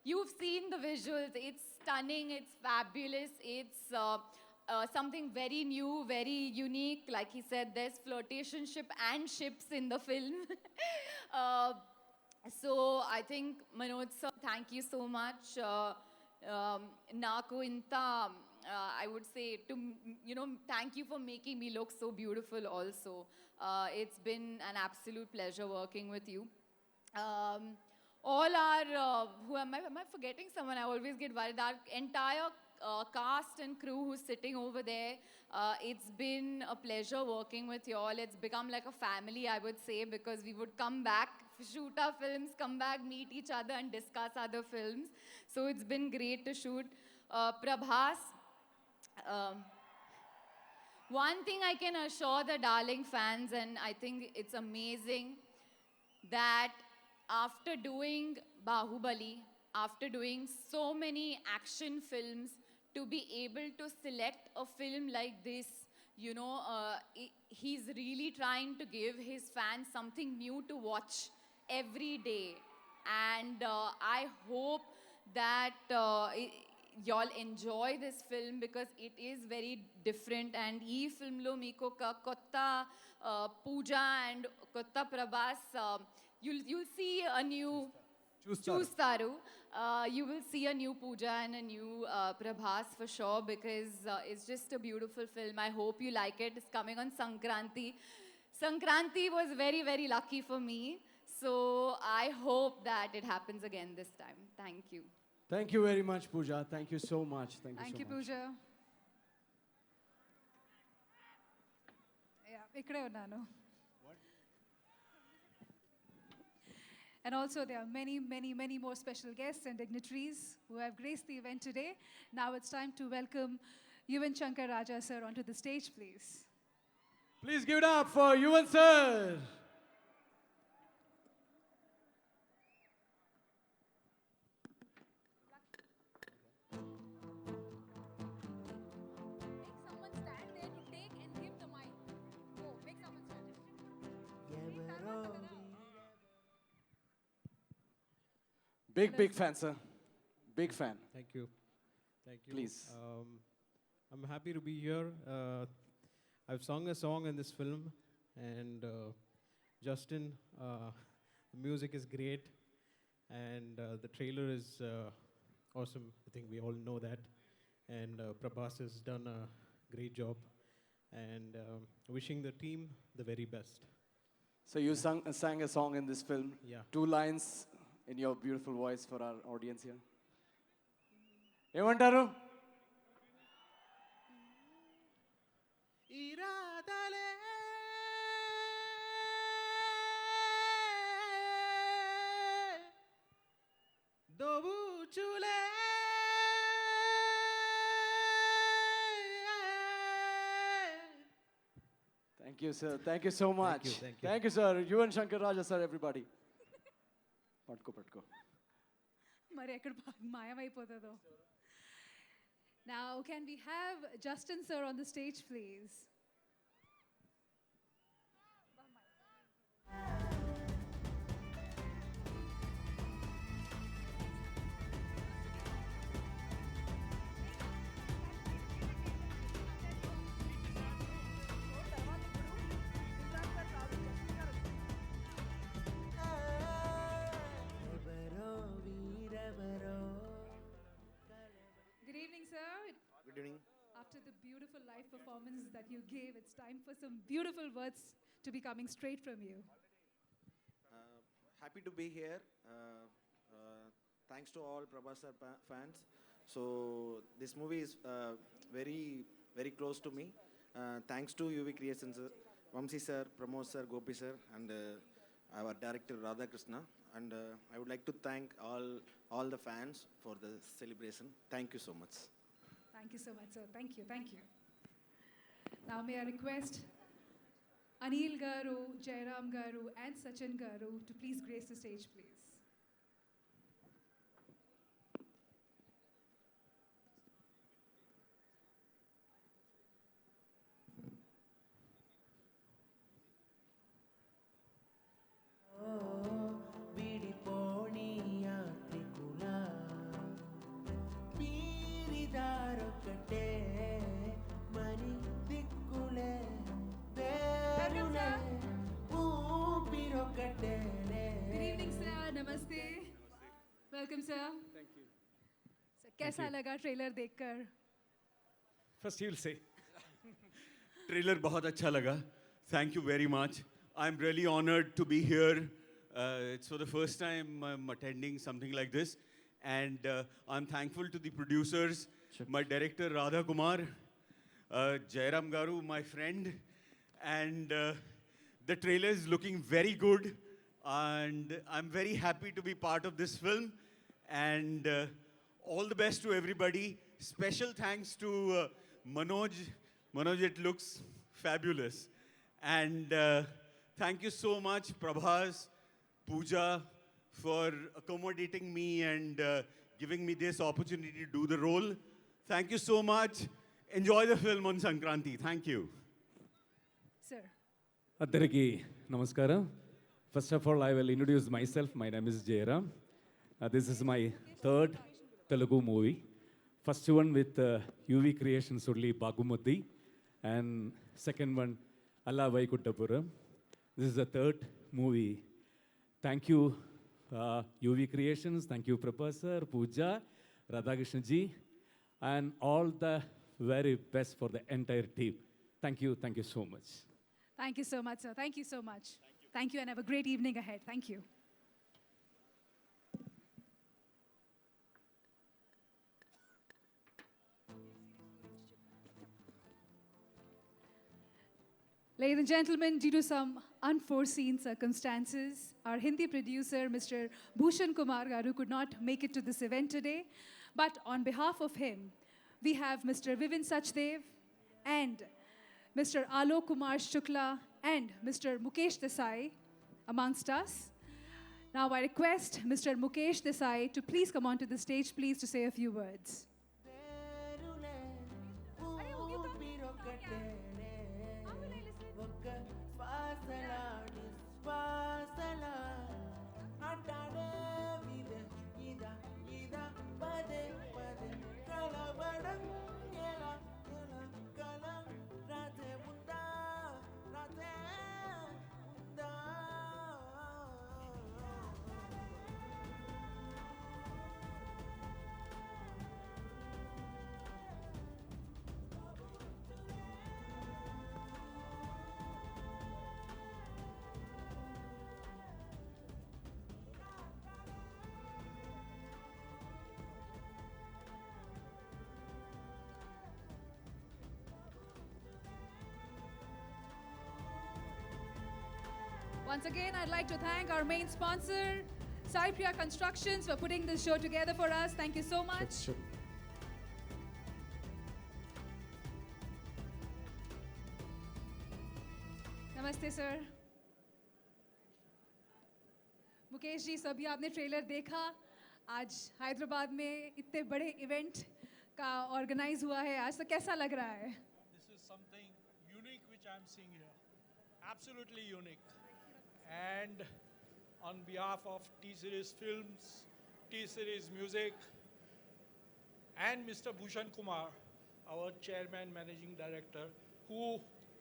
you've seen the visuals. It's stunning, it's fabulous, it's something very new, very unique. Like he said, there's flirtationship and ships in the film. So I think, Manoj sir, thank you so much. Naku inta, I would say, thank you for making me look so beautiful also. It's been an absolute pleasure working with you. All our, am I forgetting someone? I always get worried. Our entire cast and crew who's sitting over there, it's been a pleasure working with you all. It's become like a family, I would say, because we would come back, shoot our films, come back, meet each other and discuss other films. So it's been great to shoot. Prabhas, one thing I can assure the Darling fans, and I think it's amazing, that after doing Bahubali, after doing so many action films, to be able to select a film like this, he's really trying to give his fans something new to watch every day. And I hope that y'all enjoy this film, because it is very different. And ee film lo meeko kotta Pooja and kotta Prabhas, you'll see a new Chustaru. You will see a new Pooja and a new Prabhas for sure, because it's just a beautiful film. I hope you like it. It's coming on Sankranti. Sankranti was very, very lucky for me. So I hope that it happens again this time. Thank you. Thank you very much, Pooja. Thank you so much. Thank you, so much. Pooja. Yeah, ikkade unnanu. And also, there are many, many, many more special guests and dignitaries who have graced the event today. Now it's time to welcome Yuvan Shankar Raja sir onto the stage, please. Please give it up for Yuvan sir. Big fan, sir. Big fan. Thank you. Thank you. Please. I'm happy to be here. I've sung a song in this film, and Justin, the music is great, and the trailer is awesome. I think we all know that. And Prabhas has done a great job, and wishing the team the very best. So you sang a song in this film. Yeah. 2 lines in your beautiful voice for our audience here. ఏమంటారు? ఇరాదలే దోబుచులే Thank you, sir. Thank you so much. Thank you. Thank you, sir. Yuvan Shankar Raja, sir, everybody. పట్టుకో. మరి ఎక్కడ మాయమైపోతుందో. Now, can we have Justin sir on the stage, please? ఎవరో వీరెవరో Good evening, sir. Good evening. After the beautiful live performance that you gave, it's time for some beautiful words to be coming straight from you. Happy to be here. Thanks to all Prabhas sir fans. So this movie is very very close to me. Thanks to UV Creations, sir, Vamsi sir, Pramod sir, Gopi sir, and our director Radha Krishna. And I would like to thank all the fans for the celebration. Thank you so much. Thank you so much, sir. Thank you. Thank you. Now, may I request Anil Garu, Jairam Garu, and Sachin Garu to please grace the stage, please. విడిపోని యాత్రికుల వీరిదారొకటే మరి దిక్కులే వేరులే ఊపిరొకటేలే. Good evening, sir. Namaste. Welcome, sir. Thank you. Sir, कैसा लगा trailer देखकर? First you'll say. Trailer बहुत अच्छा लगा. Thank you very much. I'm really honored to be here. It's for the first time I'm attending something like this. And I'm thankful to the producers, my director Radha Kumar, Jairam Garu, my friend. And the trailer is looking very good. And I'm very happy to be part of this film. And all the best to everybody. Special thanks to Manoj. Manoj, it looks fabulous. And thank you so much, Prabhas, Pooja, for accommodating me and giving me this opportunity to do the role. Thank you so much. Enjoy the film on Sankranti. Thank you. Sir. అందరికీ నమస్కారం. First of all, I will introduce myself. My name is Jairam. This is my third Telugu movie. First one with UV Creations only Bagumati, and second one Allah Vaikuttapuram. This is the third movie. Thank you, UV Creations. Thank you, Professor, Pooja, Radhakrishna ji, and all the very best for the entire team. Thank you so much. Thank you so much, sir. Thank you so much. Thank you, and have a great evening ahead. Thank you. Ladies and gentlemen, due to some unforeseen circumstances, our Hindi producer, Mr. Bhushan Kumar Garu, could not make it to this event today. But on behalf of him, we have Mr. Vivin Sachdev and Mr. Alok Kumar Shukla and Mr. Mukesh Desai amongst us. Now I request Mr. Mukesh Desai to please come onto the stage, please, to say a few words. ఒక్క శ్వాసలాడి శ్వాసలా అంటాడే Once again, I'd like to thank our main sponsor, Sai Priya Constructions, for putting this show together for us. Thank you so much. नमस्ते sir. Mukesh ji, सभी आपने trailer देखा। आज हैदराबाद में इतने बड़े event का ऑर्गेनाइज हुआ है, आज तो कैसा लग रहा है? This is something unique which I'm seeing here. Absolutely unique. And on behalf of T-Series Films, T-Series Music, and Mr. Bhushan Kumar, our chairman, managing director, who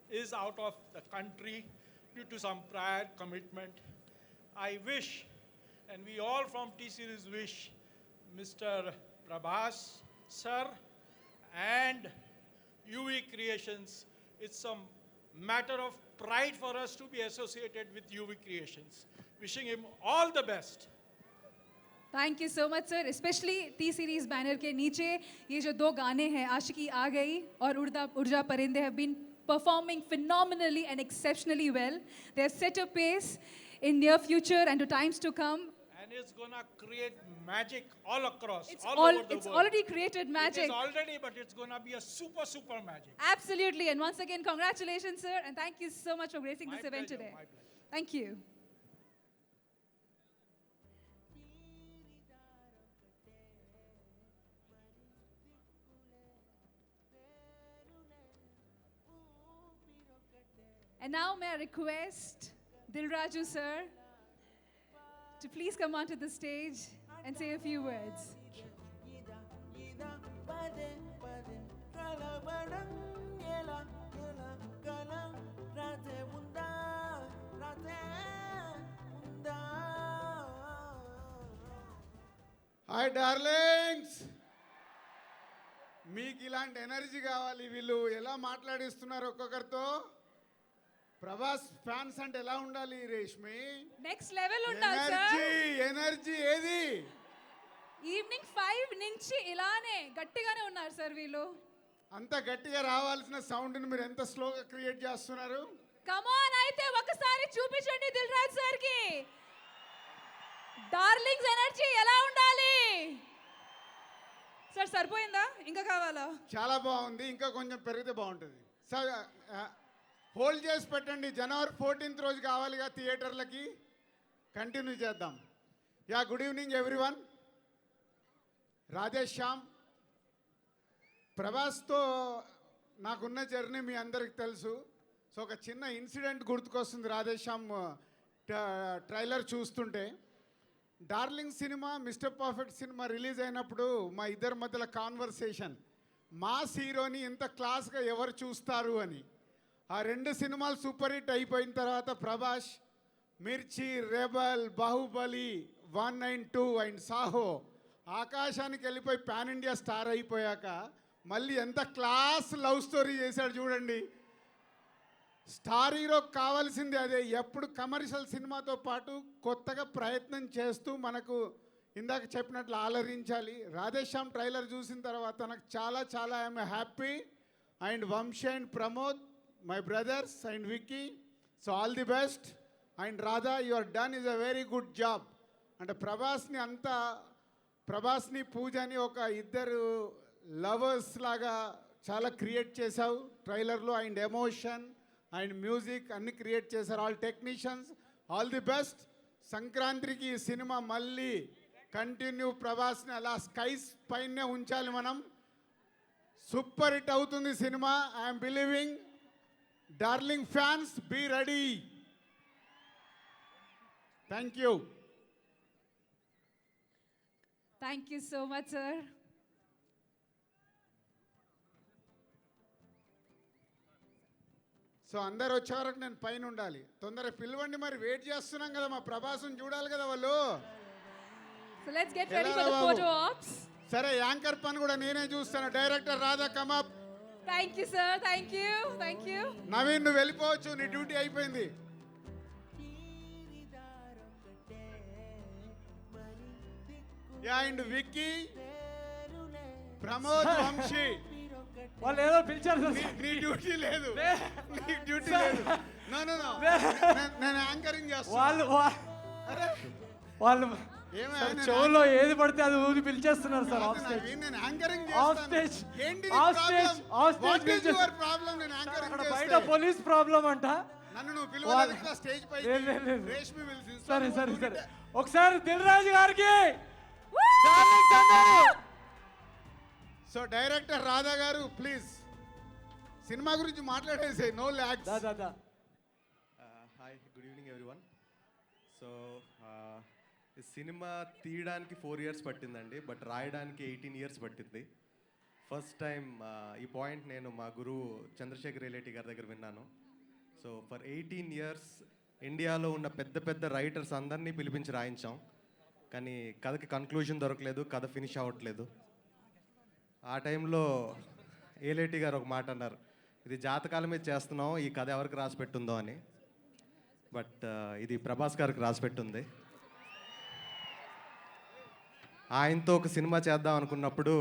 is out of the country due to some prior commitment, I wish, and we all from T-Series wish, Mr. Prabhas sir and UV Creations, it's a matter of pride for us to be associated with UV Creations. Wishing him all the best. Thank you so much sir. Specially T series banner के नीचे ये जो दो गाने हैं, आशिकी आ गई और उड़जा परिंदे, have been performing phenomenally and exceptionally well. They have set a pace in near future and to times to come. And it's gonna create magic all across, It's all over the world. It's already created magic. It is already, but it's gonna be a super magic. Absolutely. And once again, congratulations, sir. And thank you so much for gracing this event today. My pleasure. Thank you. And now may I request Dilraju sir to please come onto the stage and say a few words. Hi darlings, మీకు ఇలాంటి energy కావాలి. వీళ్ళు ఎలా మాట్లాడిస్తున్నారు ఒక్కొక్కరితో. Prabhas fans అంటే ఎలా ఉండాలి Reshmi? Next level ఉండాలి sir. Energy ఏది? ఈవినింగ్ 5 నుంచి ఇలానే గట్టిగానే ఉన్నారు సార్ వీళ్ళు. అంత గట్టిగా రావాల్సిన సౌండ్ ని మీరు ఎంత స్లోగా క్రియేట్ చేస్తున్నారు? కమ్ ఆన్, అయితే ఒకసారి చూపించండి దిల్ రాజు సార్ కి డార్లింగ్స్ ఎనర్జీ ఎలా ఉండాలి. సార్ సరిపోయిందా, ఇంకా కావాలా? చాలా బాగుంది, ఇంకా కొంచెం పెరిగితే బాగుంటుంది. సార్ హోల్డ్ చేసి పెట్టండి, జనవరి 14th రోజు కావాలిగా థియేటర్లకి. కంటిన్యూ చేద్దాం. Yeah, good evening everyone. Radhe Shyam, ప్రభాస్తో నాకున్న జర్నీ మీ అందరికి తెలుసు. సో ఒక చిన్న ఇన్సిడెంట్ గుర్తుకొస్తుంది రాధేష్ శ్యామ్ ట్రైలర్ చూస్తుంటే. Darling cinema, mister perfect cinema release అయినప్పుడు మా ఇద్దరి మధ్యలో కాన్వర్సేషన్, మాస్ హీరోని ఇంత క్లాస్గా ఎవరు చూస్తారు అని. ఆ రెండు సినిమాలు సూపర్ హిట్ అయిపోయిన తర్వాత ప్రభాస్ మిర్చి, రెబల్, బాహుబలి 192 అండ్ సాహో ఆకాశానికి వెళ్ళిపోయి పాన్ ఇండియా స్టార్ అయిపోయాక మళ్ళీ ఎంత క్లాస్ లవ్ స్టోరీ చేశాడు చూడండి. స్టార్ హీరోకి కావాల్సింది అదే. ఎప్పుడు కమర్షియల్ సినిమాతో పాటు కొత్తగా ప్రయత్నం చేస్తూ మనకు ఇందాక చెప్పినట్లు ఆలరించాలి. రాధేశ్యామ్ ట్రైలర్ చూసిన తర్వాత నాకు చాలా చాలా I'm happy. And Vamsi and Pramod, my brothers and Vicky, so all the best. And Radha, your done is a very good job. అంటే ప్రభాస్ని పూజని ఒక ఇద్దరు లవర్స్ లాగా చాలా క్రియేట్ చేశావు ట్రైలర్లో. అండ్ ఎమోషన్ అండ్ మ్యూజిక్ అన్ని క్రియేట్ చేశారు. All technicians, all the best. సంక్రాంతికి ఈ సినిమా మళ్ళీ కంటిన్యూ, ప్రభాస్ని అలా స్కైస్ పైనే ఉంచాలి మనం. సూపర్ హిట్ అవుతుంది సినిమా, I'm believing. Darling fans, be ready. Thank you. Thank you so much sir. So అందరు వచ్చే వరకు నేను పైన ఉండాలి. తొందరగా పిలవండి, మరి వెయిట్ చేస్తున్నాం కదా, మా ప్రభాసం చూడాలి కదా వాళ్ళు. So let's get ready for the photo ops. సరే, యాంకర్ పని కూడా నేనే చూస్తాను. Director Radha, come up. Thank you sir, thank you, thank you. Naveen, నువ్వు వెళ్ళిపోవచ్చు, నీ డ్యూటీ అయిపోయింది. అండ్ విక్కీ, ప్రమోద్, వంశీ, వాళ్ళు ఏదో పిలిచారు. నీ డ్యూటీ లేదు, నీ డ్యూటీ లేదు. నో నో నో నేను యాంకరింగ్ వాళ్ళు అరే వాళ్ళు ఏమైనా సార్, నేను చెవుల్లో ఏది పడితే అది ఊది పిలిచేస్తున్నారు సార్ ఆఫ్ స్టేజ్. నేను యాంకరింగ్ ఆఫ్ చేస్తాను. స్టేజ్ ఏంటి off stage off stage what is పిలిచేస్తున్నారు. Your problem? నేను యాంకరింగ్ అక్కడ చేస్తే బయట పోలీస్ ప్రాబ్లం అంట. నన్ను నువ్వు పిలవలేదు ఇట్లా స్టేజ్ పై లేదు, లేదు, లేదు. రేష్మి పిలిచి సరే సరే సరే ఒకసారి దిల్ రాజు గారికి డార్లింగ్స్ అన్నారు. సో డైరెక్టర్ రాధా గారు ప్లీజ్ సినిమా గురించి మాట్లాడేసే నో ల్యాగ్స్. దా దా దా. Hi good evening everyone. So ఈ సినిమా తీయడానికి 4 years పట్టిందండి, బట్ రాయడానికి 18 years పట్టింది. ఫస్ట్ టైం ఈ పాయింట్ నేను మా గురువు చంద్రశేఖర్ రేలేటి గారి దగ్గర విన్నాను. సో ఫర్ 18 years ఇండియాలో ఉన్న పెద్ద పెద్ద రైటర్స్ అందరినీ పిలిపించి రాయించాం, కానీ కథకి కన్క్లూజన్ దొరకలేదు, కథ ఫినిష్ అవ్వట్లేదు. ఆ టైంలో ఏలేటి గారు ఒక మాట అన్నారు, ఇది జాతకాల మీద చేస్తున్నాం, ఈ కథ ఎవరికి రాసి పెట్టుందో అని. బట్ ఇది ప్రభాస్ గారికి రాసి పెట్టుంది. ఆయనతో ఒక సినిమా చేద్దాం అనుకున్నప్పుడు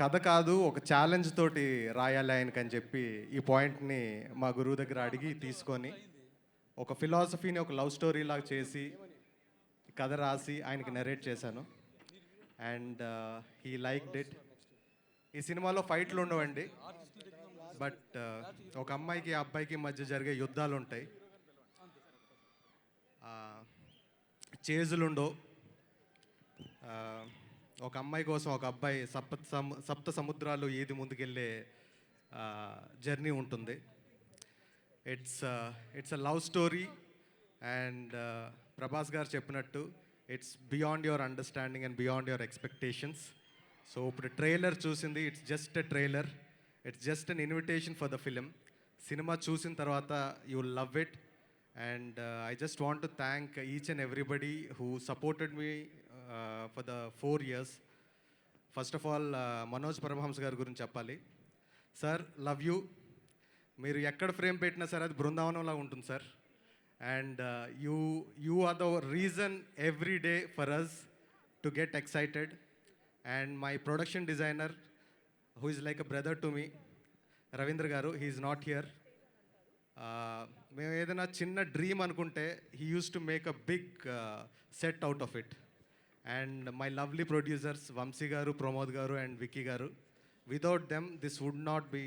కథ కాదు ఒక ఛాలెంజ్ తోటి రాయాలి ఆయనకని చెప్పి ఈ పాయింట్ని మా గురువు దగ్గర అడిగి తీసుకొని ఒక ఫిలాసఫీని ఒక లవ్ స్టోరీ లాగా చేసి కథ రాసి ఆయనకి నరేట్ చేశాను. And he liked it. ఈ సినిమాలో ఫైట్లు ఉండవండి, బట్ ఒక అమ్మాయికి అబ్బాయికి మధ్య జరిగే యుద్ధాలు ఉంటాయి, చేజులుండవు. ఒక అమ్మాయి కోసం ఒక అబ్బాయి సప్త సముద్రాలు ఏది ముందుకెళ్ళే జర్నీ ఉంటుంది. It's a love story and Prabhas గారు చెప్పినట్టు it's beyond your understanding and beyond your expectations. So ఇప్పుడు ట్రైలర్ చూసింది, it's just a trailer, it's just an invitation for the film. Cinema చూసిన తర్వాత you will love it. And I just want to thank each and everybody who supported me for the 4 years. First of all, Manoj Paramhams గారి గురించి చెప్పాలి. Sir love you. మీరు ఎక్కడ frame పెట్టినా సరే అది బృందావనంలా ఉంటుంది sir. And you are the reason every day for us to get excited. And my production designer who is like a brother to me, Ravindra garu, he is not here. మేము ఏదైనా చిన్న డ్రీమ్ అనుకుంటే he uses to make a big set out of it. And my lovely producers Vamsi garu, Pramod garu and Vicky garu, without them this would not be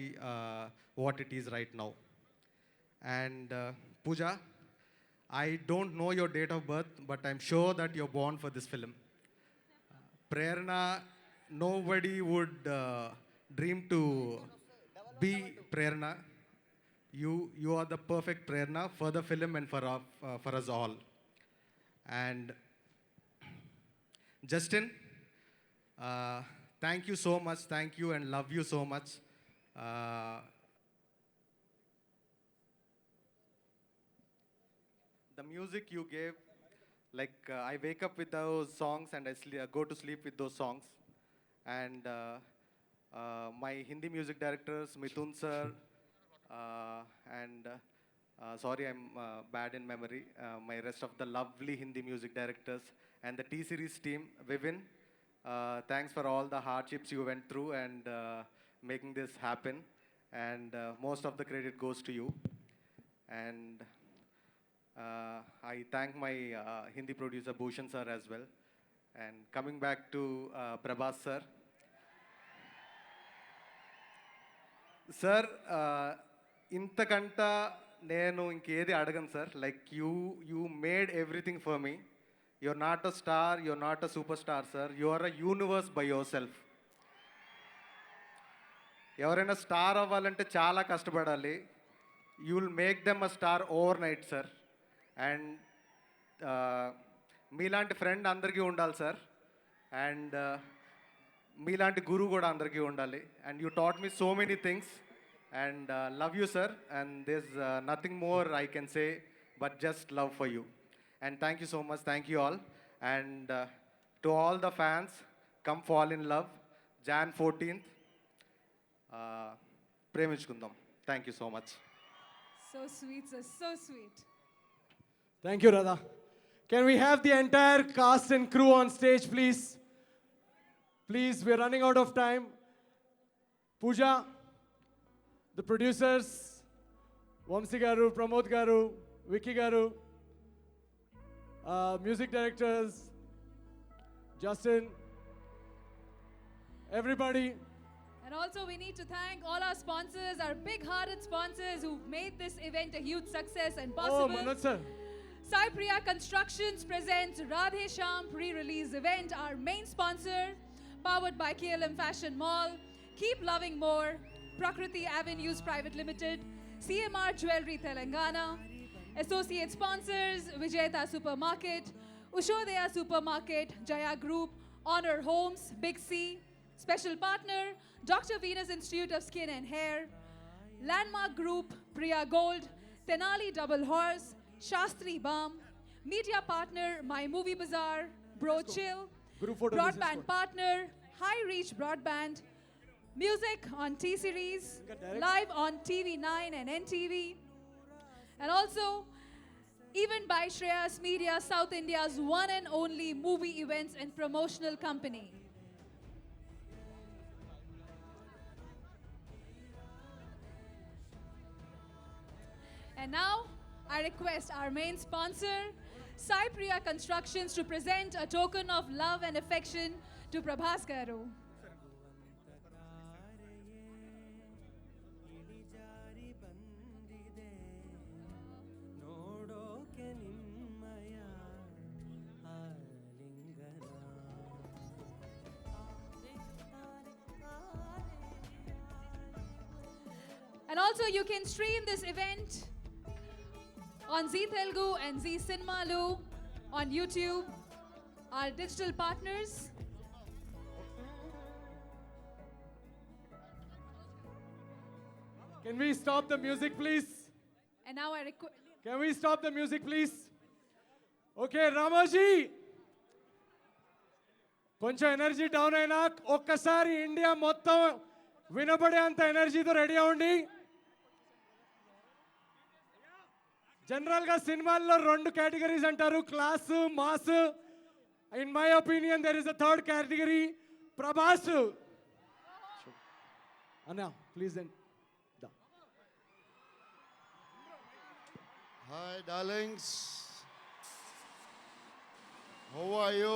what it is right now. And Pooja, I don't know your date of birth, but I'm sure that you're born for this film. Prerna, nobody would dream to be Prerna. You are the perfect Prerna for the film and for us all. And Justin, thank you so much. Thank you and love you so much. The music you gave, like I wake up with those songs and I go to sleep with those songs. And my Hindi music directors, Mithun sir, and sorry, I'm bad in memory. My rest of the lovely Hindi music directors and the T-Series team, Vivin, thanks for all the hardships you went through and making this happen. And most of the credit goes to you. And I thank my Hindi producer Bhushan sir as well. And coming back to Prabhas sir. Sir, ఇంతకంట నేను ఇంకేది అడగను sir. Like you made everything for me. You're not a star, you're not a super star sir, you are a universe by yourself. ఎవరైనా star అవ్వాలంటే చాలా కష్టపడాలి. You will make them a star overnight sir. And మీలాంటి friend అందరికీ ఉండాలి sir. And మీలాంటి గురువు కూడా అందరికీ ఉండాలి. And you taught me so many things. And love you sir, and there's nothing more I can say but just love for you. And thank you so much, thank you all. And to all the fans, come fall in love Jan 14th. Preminchukundam. Thank you so much. So sweet, sir, so sweet. Thank you, Radha. Can we have the entire cast and crew on stage, please? Please, we're running out of time. Pooja, the producers, Vamsi garu, Pramod గారు, విక్కీ గారు, music directors, Justin, everybody. And also, we need to thank all our sponsors, our big-hearted sponsors who've made this event a huge success and Oh, possible. Manoj sir. Sai Priya Constructions presents Radhe Sham pre-release event, our main sponsor, powered by KLM Fashion Mall, Keep Loving More, Prakriti Avenues Private Limited, CMR Jewelry Telangana, associate sponsors Vijayata Supermarket, Ushodaya Supermarket, Jaya Group, Honor Homes, Big C, special partner Dr. Venus Institute of Skin and Hair, Landmark Group, Priya Gold, Tenali Double Horse, Shastri Balm, media partner My Movie Bazaar, Bro Chill, Group photo broadband partner High Reach Broadband, music on T-Series, live on TV9 and NTV, and also event by Shreyas Media, South India's one and only movie events and promotional company. And now, I request our main sponsor, Sai Priya Constructions, to present a token of love and affection to Prabhas Garu. ನೋಡೋಕೆ ನಿಮ್ಮಯ ಆಲಿಂಗನ And also, you can stream this event on Zee Telugu and Zee Cinemalu on YouTube, our digital partners. Can we stop the music, please? And now I request. Can we stop the music, please? Okay, Ramaji. కొంచెం energy down అయినా ఒక్కసారి India మొత్తం వినబడే అంత ఎనర్జీతో ready అవ్వండి. జనరల్గా సినిమాల్లో రెండు కేటగిరీస్ అంటారు, class, mass. In my opinion there is a third category, Prabhas. అన్నా please. Hi, darlings. How are you?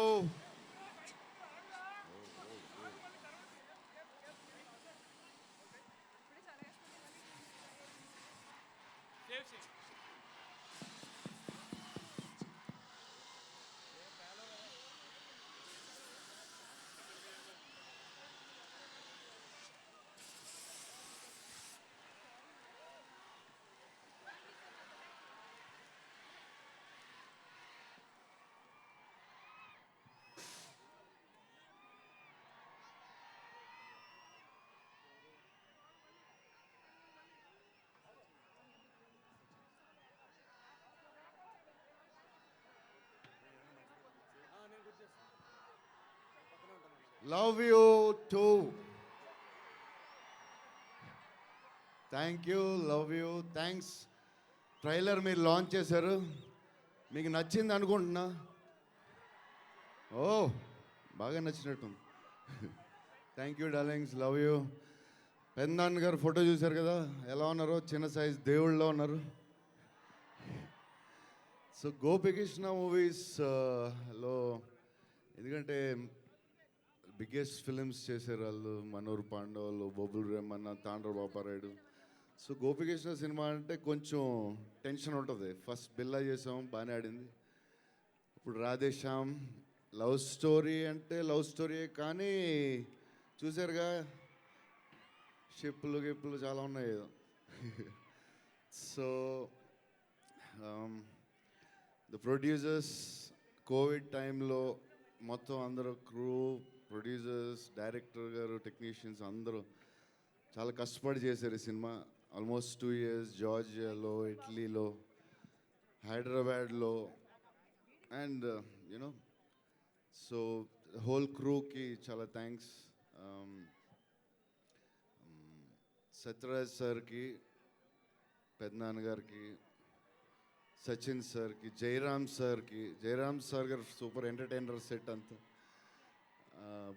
Love you too. Thank you, love you, thanks. Trailer మీరు లాంచ్ చేశారు, మీకు నచ్చింది అనుకుంటున్నా. ఓ బాగా నచ్చినట్టుంది. Thank you darlings, love you. పెద్దనాన్న గారు ఫోటో చూశారు కదా, ఎలా ఉన్నారో, చిన్న సైజ్ దేవుళ్ళలో ఉన్నారు. సో గోపికృష్ణ మూవీస్లో ఎందుకంటే బిగ్గెస్ట్ ఫిలిమ్స్ చేశారు వాళ్ళు, మనోహర్ పాండవులు, బొబ్బుల్ రేమన్న, తాండ్ర బాపారాయుడు. సో గోపికృష్ణ సినిమా అంటే కొంచెం టెన్షన్ ఉంటుంది. ఫస్ట్ బిల్లా చేసాం, బాగానే ఆడింది. ఇప్పుడు రాధేశ్యామ్ లవ్ స్టోరీ అంటే లవ్ స్టోరీయే, కానీ చూసారుగా షిప్పులు గిప్పులు చాలా ఉన్నాయి. సో ద ప్రొడ్యూసర్స్ కోవిడ్ టైంలో మొత్తం అందరూ క్రూ, ప్రొడ్యూసర్స్, డైరెక్టర్ గారు, టెక్నీషియన్స్ అందరూ చాలా కష్టపడి చేశారు ఈ సినిమా. ఆల్మోస్ట్ 2 years జార్జియాలో, ఇటలీలో, హైదరాబాద్లో, అండ్ యూనో సో హోల్ క్రూకి చాలా థ్యాంక్స్. సత్యరాజ్ సార్కి, పెద్దనాన్నగారికి, సచిన్ సార్కి, జయరామ్ సార్ గారు సూపర్ ఎంటర్టైనర్ సెట్ అంతా,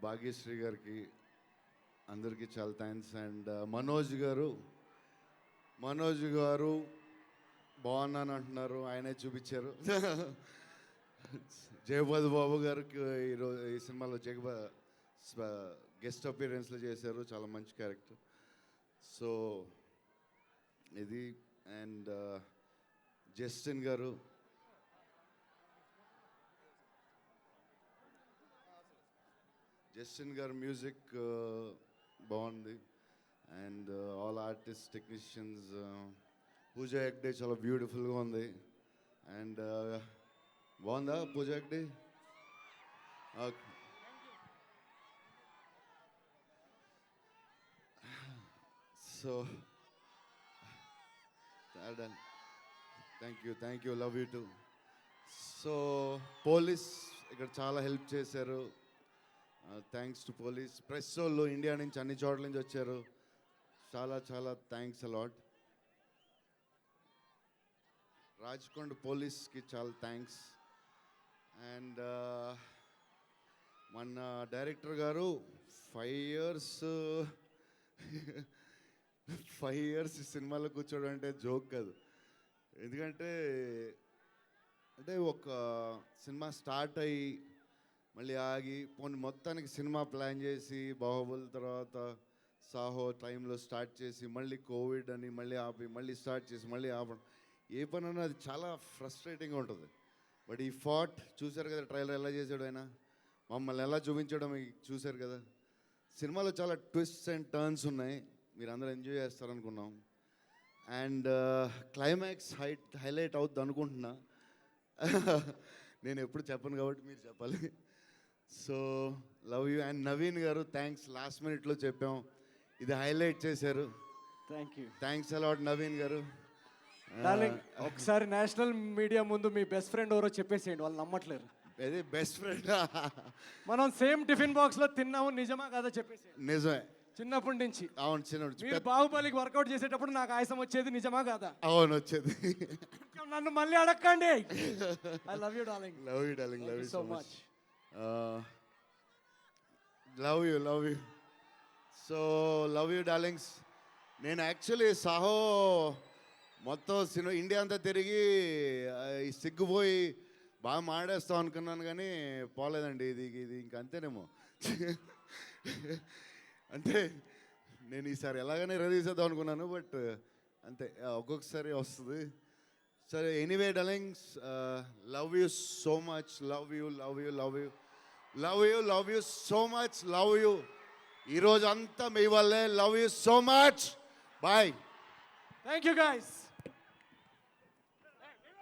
భాగ్యశ్రీ గారికి, అందరికీ చాలా థ్యాంక్స్. అండ్ మనోజ్ గారు బాగున్నాను అంటున్నారు, ఆయనే చూపించారు. జయపతి బాబు గారికి ఈరోజు ఈ సినిమాలో గెస్ట్ అపీరెన్స్లో చేశారు, చాలా మంచి క్యారెక్టర్. సో ఇది అండ్ జస్టిన్ గారు మ్యూజిక్ బాగుంది. And all artist technicians, Pooja Hegde చాలా బ్యూటిఫుల్గా ఉంది. అండ్ బాగుందా Pooja Hegde? So thank you love you too. So police ఇక్కడ చాలా హెల్ప్ చేశారు. Thanks to police. ప్రెస్ వాళ్ళు ఇండియా నుంచి అన్ని చోట్ల నుంచి వచ్చారు, చాలా చాలా థ్యాంక్స్ అలాట్. రాజ్కొండ పోలీస్కి చాలా థ్యాంక్స్. అండ్ మన డైరెక్టర్ గారు 5 ఇయర్స్ సినిమాలో కూర్చోవడం అంటే జోక్ కాదు. ఎందుకంటే ఒక సినిమా స్టార్ట్ అయ్యి మళ్ళీ ఆగి పోనీ మొత్తానికి సినిమా ప్లాన్ చేసి బాహుబలి తర్వాత సాహో టైంలో స్టార్ట్ చేసి మళ్ళీ కోవిడ్ అని మళ్ళీ ఆపి మళ్ళీ స్టార్ట్ చేసి మళ్ళీ ఆపడం, ఏ పని అన్నా అది చాలా ఫ్రస్ట్రేటింగ్గా ఉంటుంది. బట్ ఈ ఫాట్ చూశారు కదా, ట్రైలర్ ఎలా చేశాడు ఆయన, మమ్మల్ని ఎలా చూపించడం చూశారు కదా. సినిమాలో చాలా ట్విస్ట్స్ అండ్ టర్న్స్ ఉన్నాయి, మీరు అందరూ ఎంజాయ్ చేస్తారనుకున్నాం. అండ్ క్లైమాక్స్ హైలైట్ అవుద్ది అనుకుంటున్నా. నేను ఎప్పుడు చెప్పను కాబట్టి మీరు చెప్పాలి. So love you. And Naveen గారు థ్యాంక్స్, లాస్ట్ మినిట్లో చెప్పాం, ఇది హైలైట్ చేశారు. థ్యాంక్స్ అలాట్ నవీన్ గారు. డార్లింగ్, ఒకసారి నేషనల్ మీడియా ముందు మీ బెస్ట్ ఫ్రెండ్ ఎవరో చెప్పేసేయండి, వాళ్ళు నమ్మట్లేరు. అదే బెస్ట్ ఫ్రెండ్. మనం సేమ్ టిఫిన్ బాక్స్ లో తిన్నాము, నిజమా కాదా చెప్పేసేయండి. నిజమే, చిన్నప్పటి నుంచి. అవును, చిన్నప్పుడు మీరు బాహుబలికి వర్కౌట్ చేసేటప్పుడు నాకు ఆయాసం వచ్చేది, నిజమా కాదా? అవును వచ్చేది. నన్ను మళ్ళీ అడగండి. I love you darling. Love you darling, love you so so much. Love you. So love you darlings. నేను యాక్చువల్లీ సాహో మొత్తం సినిమా ఇండియా అంతా తిరిగి ఈ సిగ్గుపోయి బాగా మాడేస్తాం అనుకున్నాను, కానీ పోలేదండి. ఇది ఇంక అంతేనేమో. అంటే నేను ఈసారి ఎలాగైనా తీసేద్దాం అనుకున్నాను, బట్ అంతే, ఒక్కొక్కసారి వస్తుంది. సరే, anyway darlings, love you so much. Love you so much. Love you. ఈరోజు అంతా మీ వల్లే. Love you so much. Bye. Thank you guys.